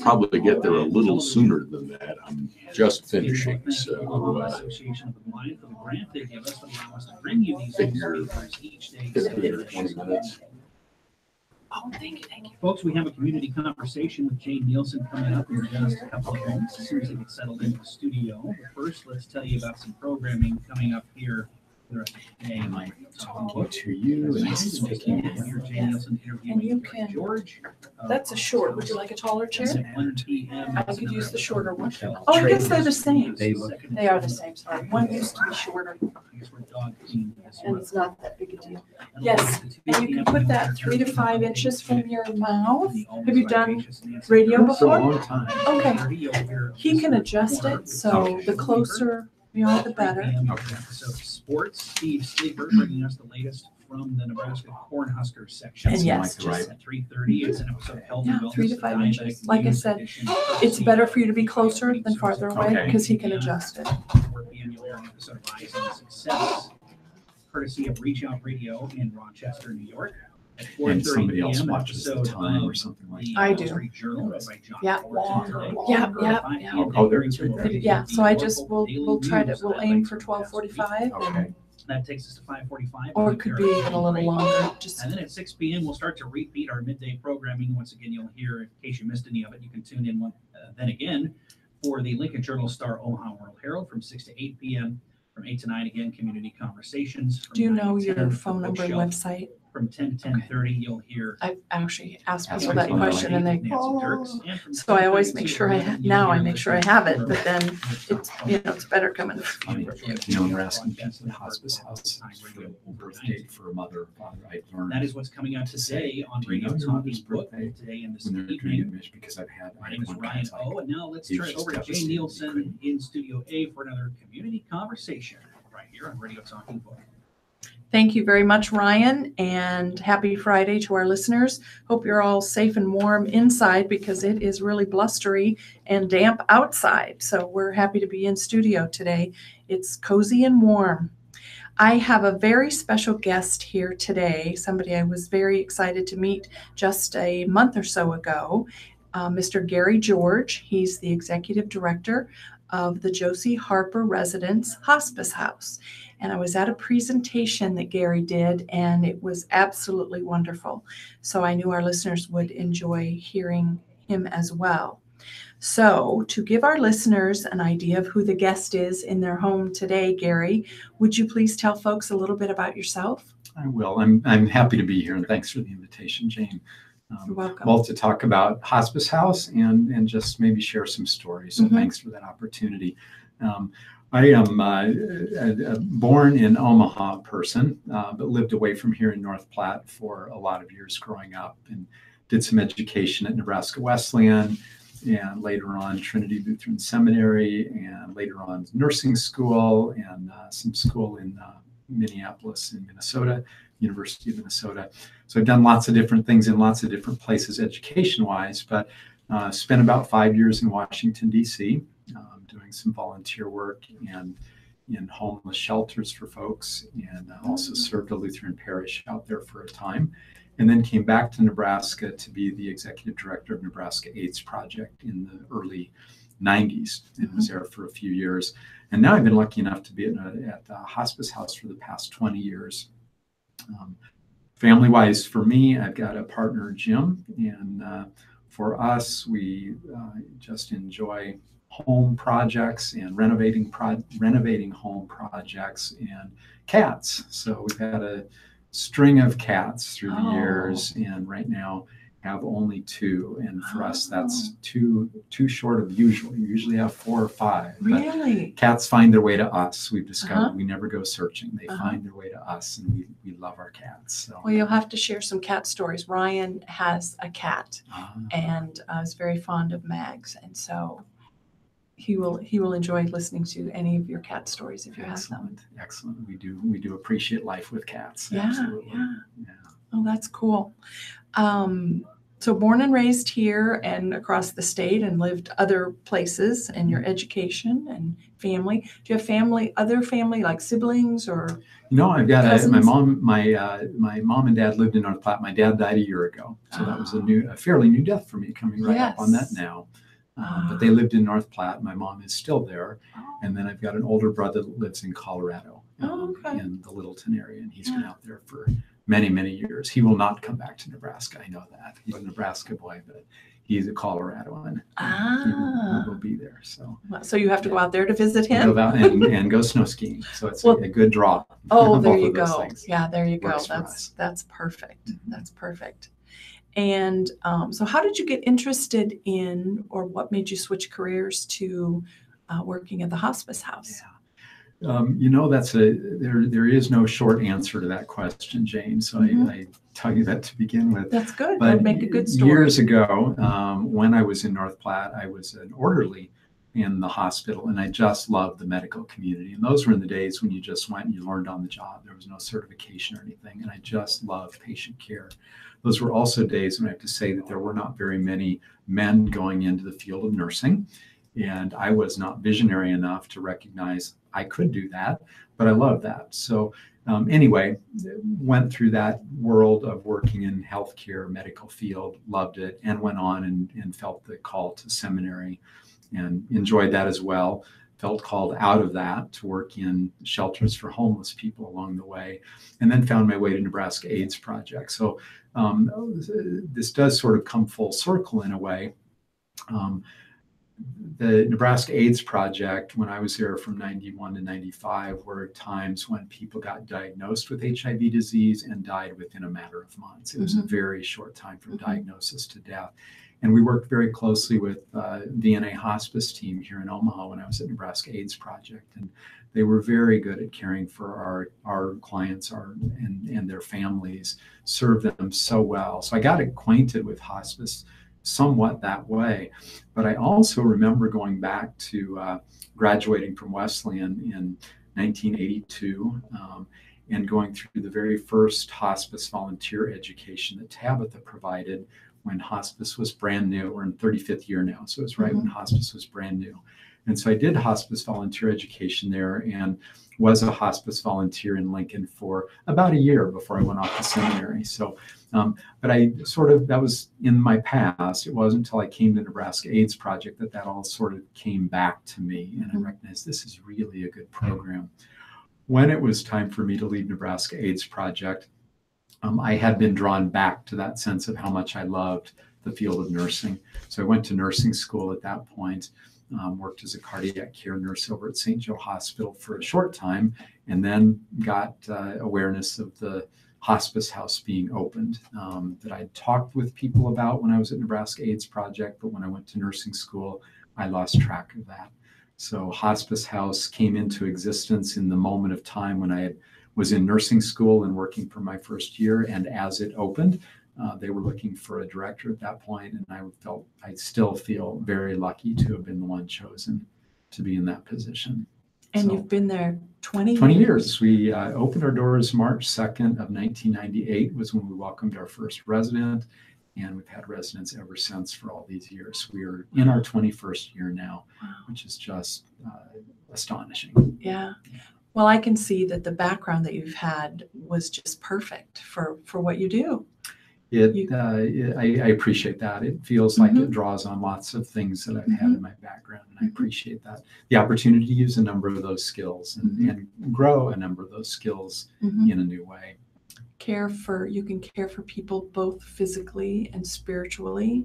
probably get there a little sooner than that. I'm just finishing, so
Association of the Blind for the grant they give us that allow us to bring you these
Figure
newspapers each day.
15 or 20 minutes.
Oh, thank you, thank you.
Folks, we have a community conversation with Jane Nielsen coming up in just a couple of minutes as soon as they get settled into the studio. But first, let's tell you about some programming coming up here for the rest of the day.
Am I talking to you and speaking?
Here, Jane Nielsen interviewing
And you
Greg
can-
George.
That's a short. Would you like a taller chair?
At 1 p.m.
I could use the shorter one.
I'll
Oh, I
trade
guess they're the same.
They look-
They are the same, sorry. One used to be shorter, and it's not that big a deal. Yes, and you can put that 3 to 5 inches from your mouth. Have you done radio
For a
before?
long time.
Okay. He can adjust it, so the closer you are, the better.
Okay.
So sports, Steve Sleeper bringing us the latest from the Nebraska Cornhuskers section.
And yes,
Like, right.
just,
At 3:30, it's an episode of Health and
Yeah,
Wellness.
3 to 5
Diabetic
inches. Like I
News
said,
Edition.
it's better for you to be closer than farther away,
Okay.
because he can adjust it.
4 p.m. you'll hear an episode of Rise and Success, courtesy of Reach Out Radio in Rochester, New York. At 4:30
And somebody else
p.m., an
watches the
episode
time or
of
something like
the
I
Wall
do.
Street Journal read by John
Yeah.
Fullerton today.
Yeah, yeah,
At 5
yeah.
p.m.,
Oh, there
Dave
is right there.
Rachel
Yeah, so I
Local
just,
Daily
we'll try to,
News
we'll aim for 12:45,
Okay.
That takes us to 5:45.
or it could be even a little longer, just.
And then at 6 p.m., we'll start to repeat our midday programming. Once again, you'll hear, in case you missed any of it, you can tune in then again for the Lincoln Journal-Star Omaha World Herald from 6 to 8 p.m. From 8 to 9, again, community conversations. From
Do you
9
know
to
your
10, the
phone number and
bookshelf.
website?
From 10 to 10:30, you'll hear.
I've actually asked
That's
people that
right.
question and they,
Nancy Dirks, and from
so I always
10:30
make
to
sure
11,
now
you'll
I
hear
make sure I
listening
have it,
to
but then
our
it's, it's better coming.
Funny, you know, when we're asking people in the hospice house for a birth date for a mother or father, I learned
That is what's coming out
to say,
today on
"Do you
Radio
know your
Talking
mother's
Book
birthday?"
today and this
when they're doing
evening.
admission, because I've had
My name is
one
Ryan
guy's like,
O, and now let's
he
turn
was
it over to
just
Jay
devastated.
Nielsen in Studio A for another community conversation right here on Radio Talking Book.
Thank you very much, Ryan, and happy Friday to our listeners. Hope you're all safe and warm inside because it is really blustery and damp outside. So we're happy to be in studio today. It's cozy and warm.
I have a very special guest here today, somebody I was very excited to meet just a month or so ago, Mr. Gary George. He's the executive director of the Josie Harper Residence Hospice House. And I was at a presentation that Gary did, and it was absolutely wonderful. So I knew our listeners would enjoy hearing him as well. So to give our listeners an idea of who the guest is in their home today, Gary, would you please tell folks a little bit about yourself?
I will. I'm happy to be here, and thanks for the invitation, Jane.
You're welcome.
Well, to talk about Hospice House and just maybe share some stories. So thanks for that opportunity. I am a born in Omaha person, but lived away from here in North Platte for a lot of years growing up, and did some education at Nebraska Wesleyan, and later on Trinity Lutheran Seminary, and later on nursing school, and some school in Minneapolis in Minnesota, University of Minnesota. So I've done lots of different things in lots of different places education-wise, but spent about 5 years in Washington, D.C., doing some volunteer work and in homeless shelters for folks, and also served a Lutheran parish out there for a time, and then came back to Nebraska to be the executive director of Nebraska AIDS Project in the early 90s, and was there for a few years. And now I've been lucky enough to be at the Hospice House for the past 20 years. Family-wise, for me, I've got a partner, Jim, and for us, we just enjoy home projects and renovating home projects and cats. So we've had a string of cats through the years, and right now have only 2. And for us, that's too short of usual. You usually have 4 or 5.
Really?
Cats find their way to us. We've discovered we never go searching. They find their way to us, and we love our cats. So.
Well, you'll have to share some cat stories. Ryan has a cat, and is very fond of Mags, and so he will enjoy listening to any of your cat stories if you have them.
Excellent. We do appreciate life with cats.
Yeah,
Absolutely.
yeah. Oh, that's cool. So born and raised here and across the state, and lived other places, and your education and family. Do you have other family like siblings or?
I've got
cousins?
my mom and dad lived in North Platte. My dad died a year ago, so that was a fairly new death for me, coming right up on that now. But they lived in North Platte. My mom is still there. And then I've got an older brother that lives in Colorado, in the Littleton area, and he's been out there for many, many years. He will not come back to Nebraska. I know that. He's a Nebraska boy, but he's a Coloradoan. He will be there. So
you have to go out there to visit him?
Go out and go snow skiing. So it's a good draw.
Oh, there you go. Yeah, there you go.
That's
perfect. That's perfect. And so how did you get interested in, or what made you switch careers to working at the Hospice House?
There is no short answer to that question, Jane. So I tell you that to begin with.
That's good.
But
that would make a good story.
Years ago, when I was in North Platte, I was an orderly in the hospital, and I just loved the medical community. And those were in the days when you just went and you learned on the job. There was no certification or anything, and I just loved patient care. Those were also days when I have to say that there were not very many men going into the field of nursing, and I was not visionary enough to recognize I could do that, but I loved that. So anyway, went through that world of working in healthcare, medical field, loved it, and went on and felt the call to seminary and enjoyed that as well. Felt called out of that to work in shelters for homeless people along the way, and then found my way to Nebraska AIDS Project. So this does sort of come full circle in a way. The Nebraska AIDS Project, when I was there from 91 to 95, were times when people got diagnosed with HIV disease and died within a matter of months. It was a very short time from diagnosis to death. And we worked very closely with VNA hospice team here in Omaha when I was at Nebraska AIDS Project. And they were very good at caring for our clients and their families, served them so well. So I got acquainted with hospice somewhat that way. But I also remember going back to graduating from Wesleyan in 1982 and going through the very first hospice volunteer education that Tabitha provided when hospice was brand new. We're in 35th year now, so it's right when hospice was brand new. And so I did hospice volunteer education there and was a hospice volunteer in Lincoln for about a year before I went off to seminary. So, but I that was in my past. It wasn't until I came to Nebraska AIDS Project that all sort of came back to me. And I recognized this is really a good program. When it was time for me to leave Nebraska AIDS Project, I had been drawn back to that sense of how much I loved the field of nursing. So I went to nursing school at that point, worked as a cardiac care nurse over at St. Joe Hospital for a short time, and then got awareness of the hospice house being opened that I'd talked with people about when I was at Nebraska AIDS Project, but when I went to nursing school, I lost track of that. So hospice house came into existence in the moment of time when I was in nursing school and working for my first year. And as it opened, they were looking for a director at that point, and I still feel very lucky to have been the one chosen to be in that position.
And so, you've been there 20
years. We opened our doors March 2nd of 1998 was when we welcomed our first resident, and we've had residents ever since for all these years. We are in our 21st year now, which is just astonishing.
Yeah. Well, I can see that the background that you've had was just perfect for what you do.
I appreciate that. It feels like it draws on lots of things that I've had in my background, and I appreciate that. The opportunity to use a number of those skills and grow a number of those skills in a new way.
You can care for people both physically and spiritually.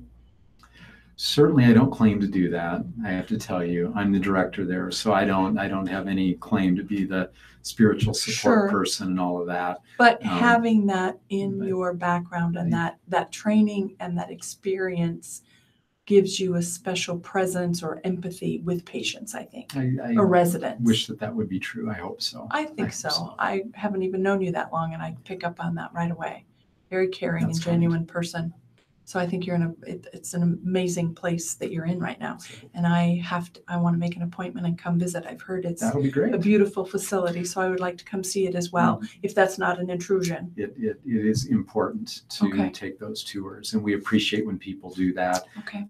Certainly, I don't claim to do that. I have to tell you, I'm the director there, so I don't have any claim to be the spiritual support person and all of that.
But having that in your background and that training and that experience gives you a special presence or empathy with patients, I think, or residents.
Wish that would be true. I hope so.
I think so. I haven't even known you that long, and I pick up on that right away. Very caring and genuine person. So I think it's an amazing place that you're in right now. And I want to make an appointment and come visit. I've heard it's
That'll be great.
A beautiful facility. So I would like to come see it as well, if that's not an intrusion.
It is important to take those tours, and we appreciate when people do that.
Okay.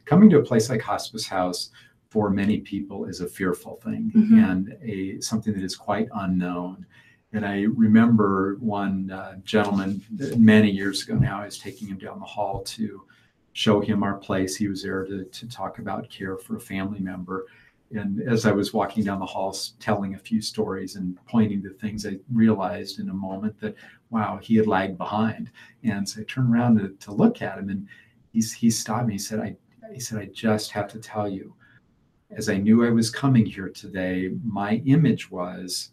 Coming to a place like Hospice House for many people is a fearful thing and something that is quite unknown. And I remember one gentleman many years ago now, I was taking him down the hall to show him our place. He was there to talk about care for a family member. And as I was walking down the hall, telling a few stories and pointing to things, I realized in a moment that, wow, he had lagged behind. And so I turned around to look at him, and he stopped me. He said, I just have to tell you, as I knew I was coming here today, my image was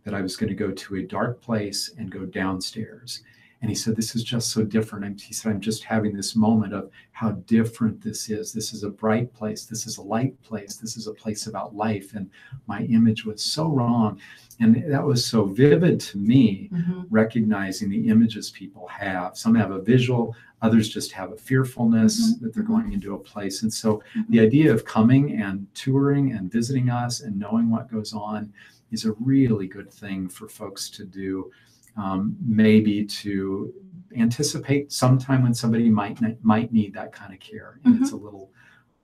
that I was going to go to a dark place and go downstairs. And he said, this is just so different. He said, I'm just having this moment of how different this is. This is a bright place. This is a light place. This is a place about life. And my image was so wrong. And that was so vivid to me, recognizing the images people have. Some have a visual, others just have a fearfulness that they're going into a place. And so the idea of coming and touring and visiting us and knowing what goes on is a really good thing for folks to do, maybe to anticipate sometime when somebody might need that kind of care. And it's a little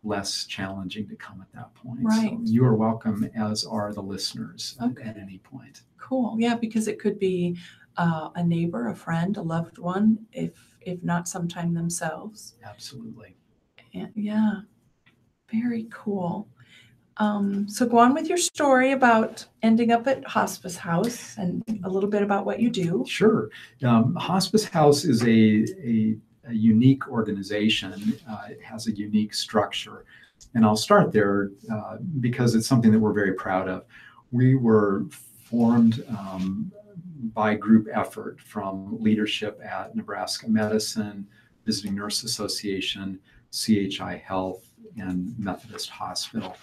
less challenging to come at that point.
Right.
So you are welcome, as are the listeners at any point.
Cool. Yeah, because it could be a neighbor, a friend, a loved one, if not sometime themselves.
Absolutely.
Yeah. Very cool. So go on with your story about ending up at Hospice House and a little bit about what you do.
Sure. Hospice House is a unique organization. It has a unique structure. And I'll start there because it's something that we're very proud of. We were formed by group effort from leadership at Nebraska Medicine, Visiting Nurse Association, CHI Health, and Methodist Hospital.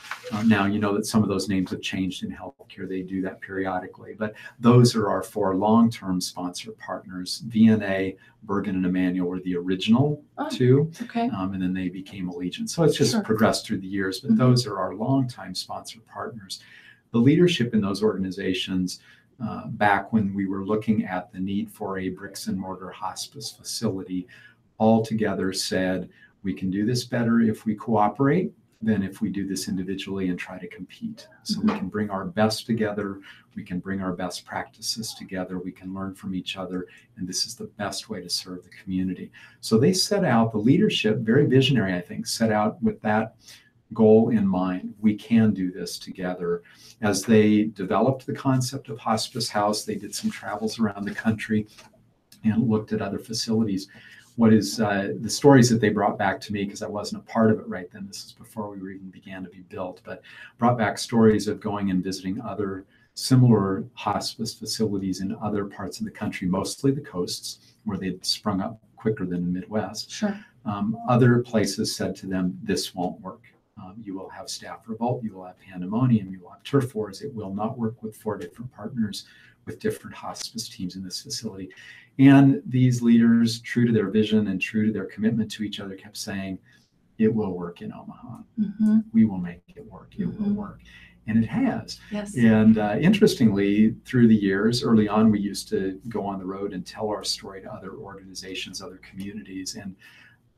Now, you know that some of those names have changed in healthcare. They do that periodically, but those are our 4 long-term sponsor partners. VNA, Bergen, and Emmanuel were the original 2, and then they became Allegiant. So it's just progressed through the years, but those are our longtime sponsor partners. The leadership in those organizations, back when we were looking at the need for a bricks and mortar hospice facility, all together said, we can do this better if we cooperate than if we do this individually and try to compete. So we can bring our best together, we can bring our best practices together, we can learn from each other, and this is the best way to serve the community. So they set out, the leadership, very visionary, I think, set out with that goal in mind. We can do this together. As they developed the concept of hospice house, they did some travels around the country and looked at other facilities. What is the stories that they brought back to me, because I wasn't a part of it right then, this is before we were even began to be built, but brought back stories of going and visiting other similar hospice facilities in other parts of the country, mostly the coasts, where they'd sprung up quicker than the Midwest.
Sure.
Other places said to them, this won't work. You will have staff revolt, you will have pandemonium, you will have turf wars. It will not work with 4 different partners with different hospice teams in this facility. And these leaders, true to their vision and true to their commitment to each other, kept saying, it will work in Omaha.
Mm-hmm.
We will make it work. It will work. And it has.
Yes.
And interestingly, through the years, early on, we used to go on the road and tell our story to other organizations, other communities. And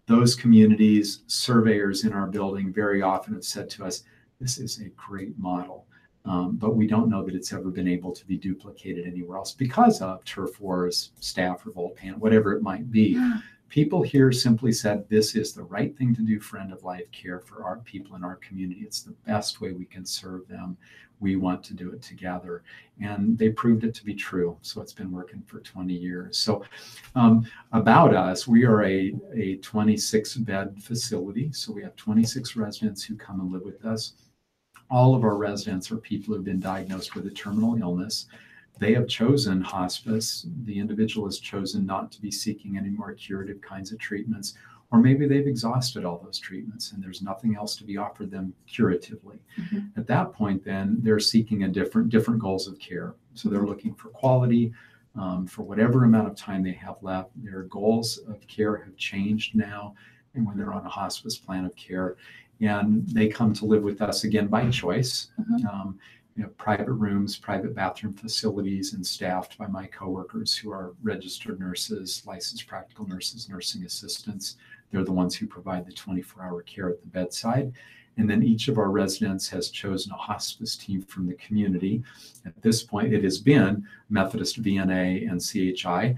those communities, surveyors in our building very often have said to us, this is a great model. But we don't know that it's ever been able to be duplicated anywhere else because of turf wars, staff revolt, whatever it might be. People here simply said, this is the right thing to do for end-of-life care for our people in our community. It's the best way we can serve them. We want to do it together. And they proved it to be true. So it's been working for 20 years. So about us, we are a 26-bed facility. So we have 26 residents who come and live with us. All of our residents are people who have been diagnosed with a terminal illness. They have chosen hospice. The individual has chosen not to be seeking any more curative kinds of treatments, or maybe they've exhausted all those treatments and there's nothing else to be offered them curatively. At that point, then they're seeking a different goals of care. So they're looking for quality, for whatever amount of time they have left. Their goals of care have changed now, and when they're on a hospice plan of care, and they come to live with us again by choice. Private rooms, private bathroom facilities, and staffed by my coworkers who are registered nurses, licensed practical nurses, nursing assistants. They're the ones who provide the 24-hour care at the bedside. And then each of our residents has chosen a hospice team from the community. At this point, it has been Methodist, VNA, and CHI.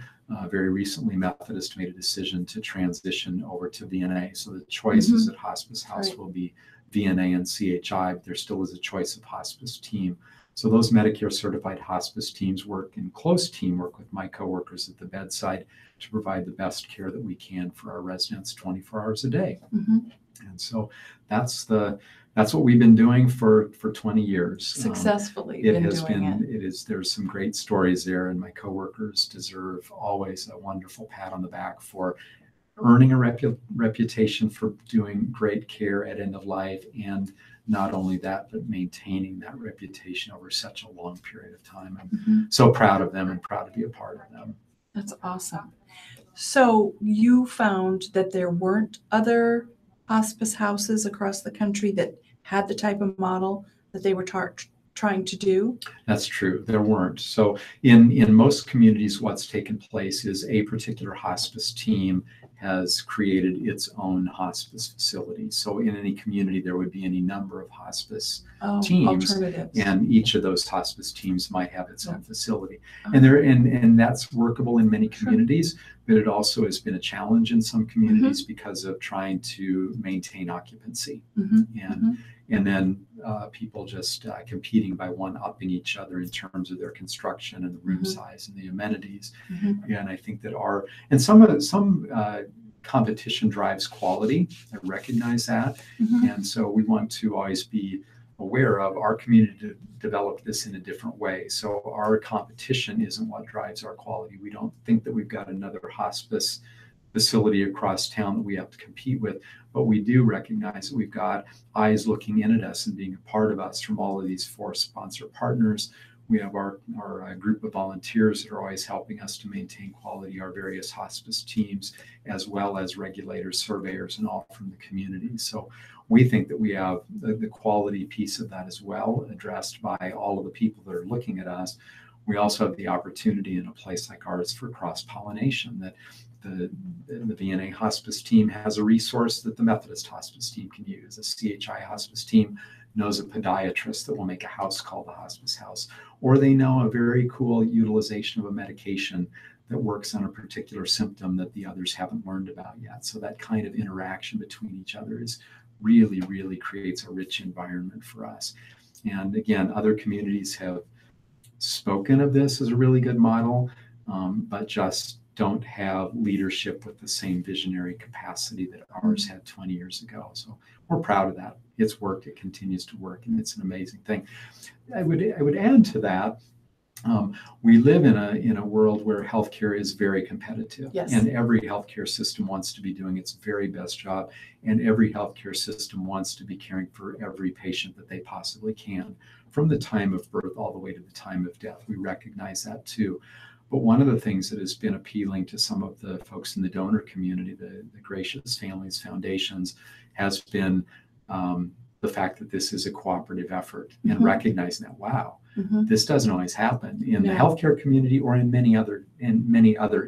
Very recently, Methodist made a decision to transition over to VNA. So the choices at Hospice House will be VNA and CHI, but there still is a choice of hospice team. So those Medicare certified hospice teams work in close teamwork with my coworkers at the bedside to provide the best care that we can for our residents 24 hours a day. And so that's what we've been doing for 20 years.
Successfully
There's some great stories there, and my coworkers deserve always a wonderful pat on the back for earning a reputation for doing great care at end of life, and not only that, but maintaining that reputation over such a long period of time. I'm so proud of them and proud to be a part of them.
That's awesome. So you found that there weren't other hospice houses across the country that had the type of model that they were trying to do?
That's true. There weren't. So in most communities, what's taken place is a particular hospice team has created its own hospice facility. So in any community, there would be any number of hospice teams, and each of those hospice teams might have its own facility. And that's workable in many communities, but it also has been a challenge in some communities because of trying to maintain occupancy. And then people just competing by one-upping each other in terms of their construction and the room size and the amenities. And I think that some competition drives quality. I recognize that. And so we want to always be aware of our community to develop this in a different way. So our competition isn't what drives our quality. We don't think that we've got another hospice facility across town that we have to compete with, but we do recognize that we've got eyes looking in at us and being a part of us from all of these 4 sponsor partners. We have our group of volunteers that are always helping us to maintain quality, our various hospice teams, as well as regulators, surveyors, and all from the community. So we think that we have the quality piece of that as well addressed by all of the people that are looking at us. We also have the opportunity in a place like ours for cross-pollination, that the VNA hospice team has a resource that the Methodist hospice team can use. A CHI hospice team knows a podiatrist that will make a house call the hospice house, or they know a very cool utilization of a medication that works on a particular symptom that the others haven't learned about yet. So that kind of interaction between each other is really creates a rich environment for us. And again, other communities have spoken of this as a really good model, but just don't have leadership with the same visionary capacity that ours had 20 years ago. So we're proud of that. It's worked, it continues to work, and it's an amazing thing. I would add to that, we live in a world where healthcare is very competitive,
Yes.
and every healthcare system wants to be doing its very best job, and every healthcare system wants to be caring for every patient that they possibly can, from the time of birth all the way to the time of death. We recognize that too. But one of the things that has been appealing to some of the folks in the donor community, the Gracious Families Foundations, has been the fact that this is a cooperative effort, and recognizing that, wow, this doesn't always happen in the healthcare community or in many other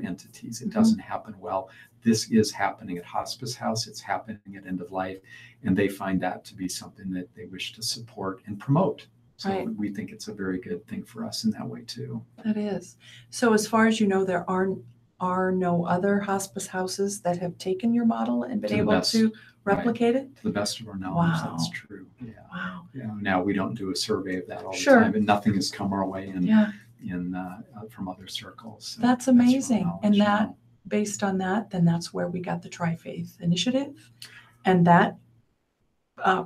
entities. It doesn't happen well. This is happening at Hospice House. It's happening at End of Life, and they find that to be something that they wish to support and promote. So
Right.
we think it's a very good thing for us in that way too.
That is. So as far as you know, there are no other hospice houses that have taken your model and been
To the
able
best.
to replicate it?
To the best of our knowledge,
Wow.
that's true. Yeah.
Wow.
Yeah. Now we don't do a survey of that all
Sure.
the time, and nothing has come our way
Yeah,
from other circles. So
that's
our
amazing.
knowledge,
And
you
that,
know.
based on that, then that's where we got the Tri-Faith Initiative. And that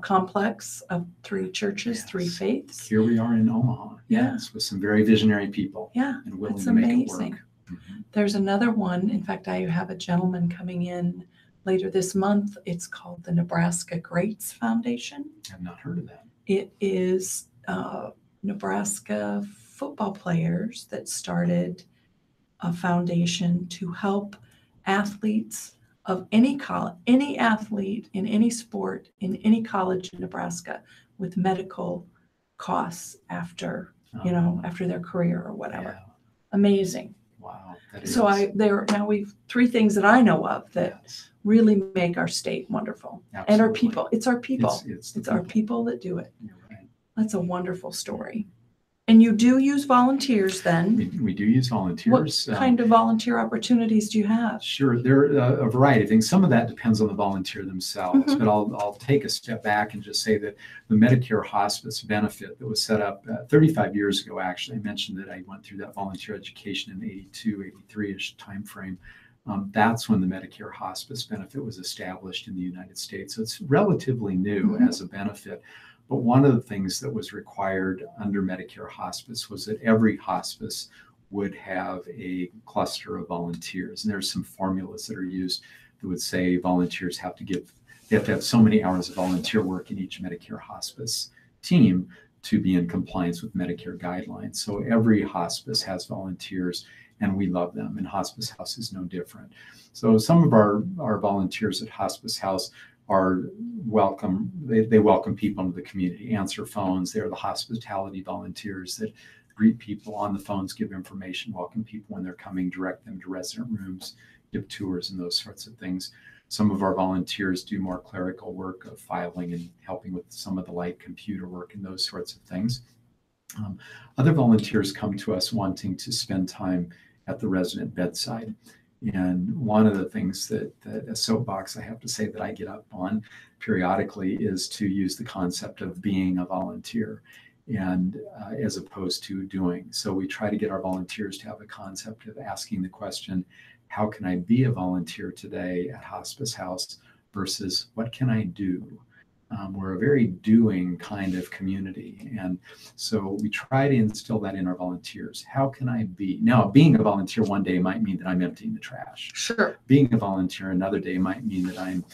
complex of 3 churches, 3
Yes.
faiths.
Here we are in Omaha.
Yeah.
Yes, with some very visionary people
Yeah,
and willing
it's
to make it
amazing.
work. Mhm.
There's another one. In fact, I have a gentleman coming in later this month. It's called the Nebraska Greats Foundation.
I've not heard of that.
It is Nebraska football players that started a foundation to help athletes of any college, any athlete in any sport in any college in Nebraska with medical costs after, after their career or whatever.
Yeah.
Amazing.
Wow. That
So
is-
we've 3 things that I know of that
yes,
really make our state wonderful. And our
absolutely.
people. It's our people.
It's the
It's our people that do it.
You're right.
That's a wonderful story. And you do use volunteers then.
We do use volunteers.
What kind of volunteer opportunities do you have?
Sure, there are a variety of things. Some of that depends on the volunteer themselves,
Mhm.
but I'll take a step back and just say that the Medicare hospice benefit that was set up 35 years ago, actually, I mentioned that I went through that volunteer education in 82, 83-ish timeframe. That's when the Medicare hospice benefit was established in the United States. So it's relatively new as a benefit. But one of the things that was required under Medicare hospice was that every hospice would have a cluster of volunteers. And there's some formulas that are used that would say volunteers have to have so many hours of volunteer work in each Medicare hospice team to be in compliance with Medicare guidelines. So every hospice has volunteers, and we love them, and Hospice House is no different. So some of our volunteers at Hospice House are welcome. They welcome people into the community, answer phones. They're the hospitality volunteers that greet people on the phones, give information, welcome people when they're coming, direct them to resident rooms, give tours and those sorts of things. Some of our volunteers do more clerical work of filing and helping with some of the light computer work and those sorts of things. Other volunteers come to us wanting to spend time at the resident bedside. And one of the things that a soapbox I have to say that I get up on periodically is to use the concept of being a volunteer, and as opposed to doing. So we try to get our volunteers to have a concept of asking the question, how can I be a volunteer today at Hospice House versus what can I do? We're a very doing kind of community. And so we try to instill that in our volunteers. How can I be? Now, being a volunteer one day might mean that I'm emptying the trash.
Sure.
Being a volunteer another day might mean that I'm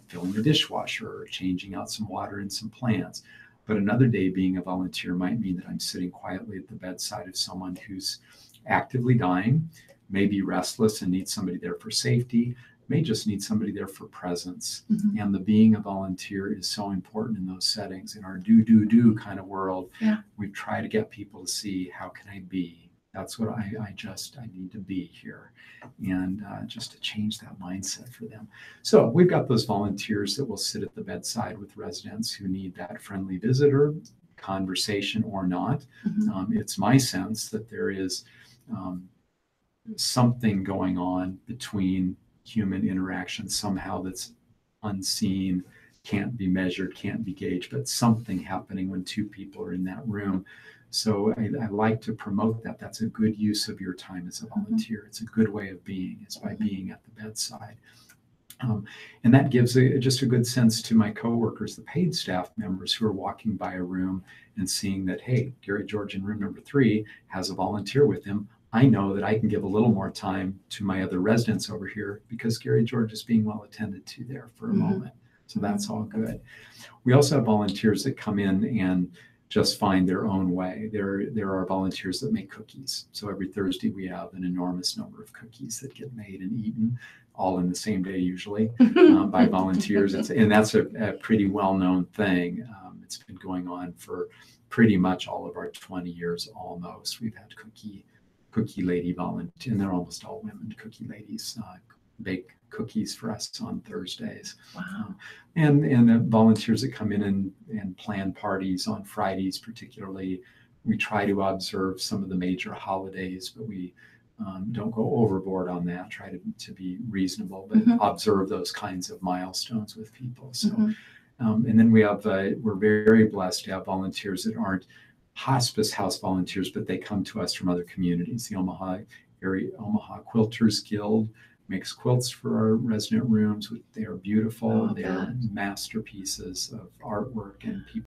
filling the dishwasher or changing out some water in some plants. But another day being a volunteer might mean that I'm sitting quietly at the bedside of someone who's actively dying, may be restless and needs somebody there for safety, may just need somebody there for presence. And the being a volunteer is so important in those settings. In our do kind of world, we try to get people to see, how can I be? That's what I need to be here, and just to change that mindset for them. So we've got those volunteers that will sit at the bedside with residents who need that friendly visitor conversation or not. It's my sense that there is something going on between human interaction somehow that's unseen, can't be measured, can't be gauged, but something happening when two people are in that room. So I like to promote that. That's a good use of your time as a volunteer. It's a good way of being, is by being at the bedside. And that gives just a good sense to my coworkers, the paid staff members who are walking by a room and seeing that, hey, Gary George in room number 3 has a volunteer with him. I know that I can give a little more time to my other residents over here because Gary George is being well attended to there for a moment. So that's all good. We also have volunteers that come in and just find their own way. There are volunteers that make cookies. So every Thursday we have an enormous number of cookies that get made and eaten, all in the same day usually, by volunteers. And that's a pretty well-known thing. It's been going on for pretty much all of our 20 years almost. We've had cookie lady volunteer, and they're almost all women cookie ladies, bake cookies for us on Thursdays.
Wow.
And the volunteers that come in and plan parties on Fridays particularly. We try to observe some of the major holidays, but we don't go overboard on that. Try to be reasonable, but observe those kinds of milestones with people. So, and then we have, we're very blessed to have volunteers that aren't hospice house volunteers, but they come to us from other communities. The Omaha Quilters Guild makes quilts for our resident rooms. They are beautiful. They are masterpieces of artwork, and people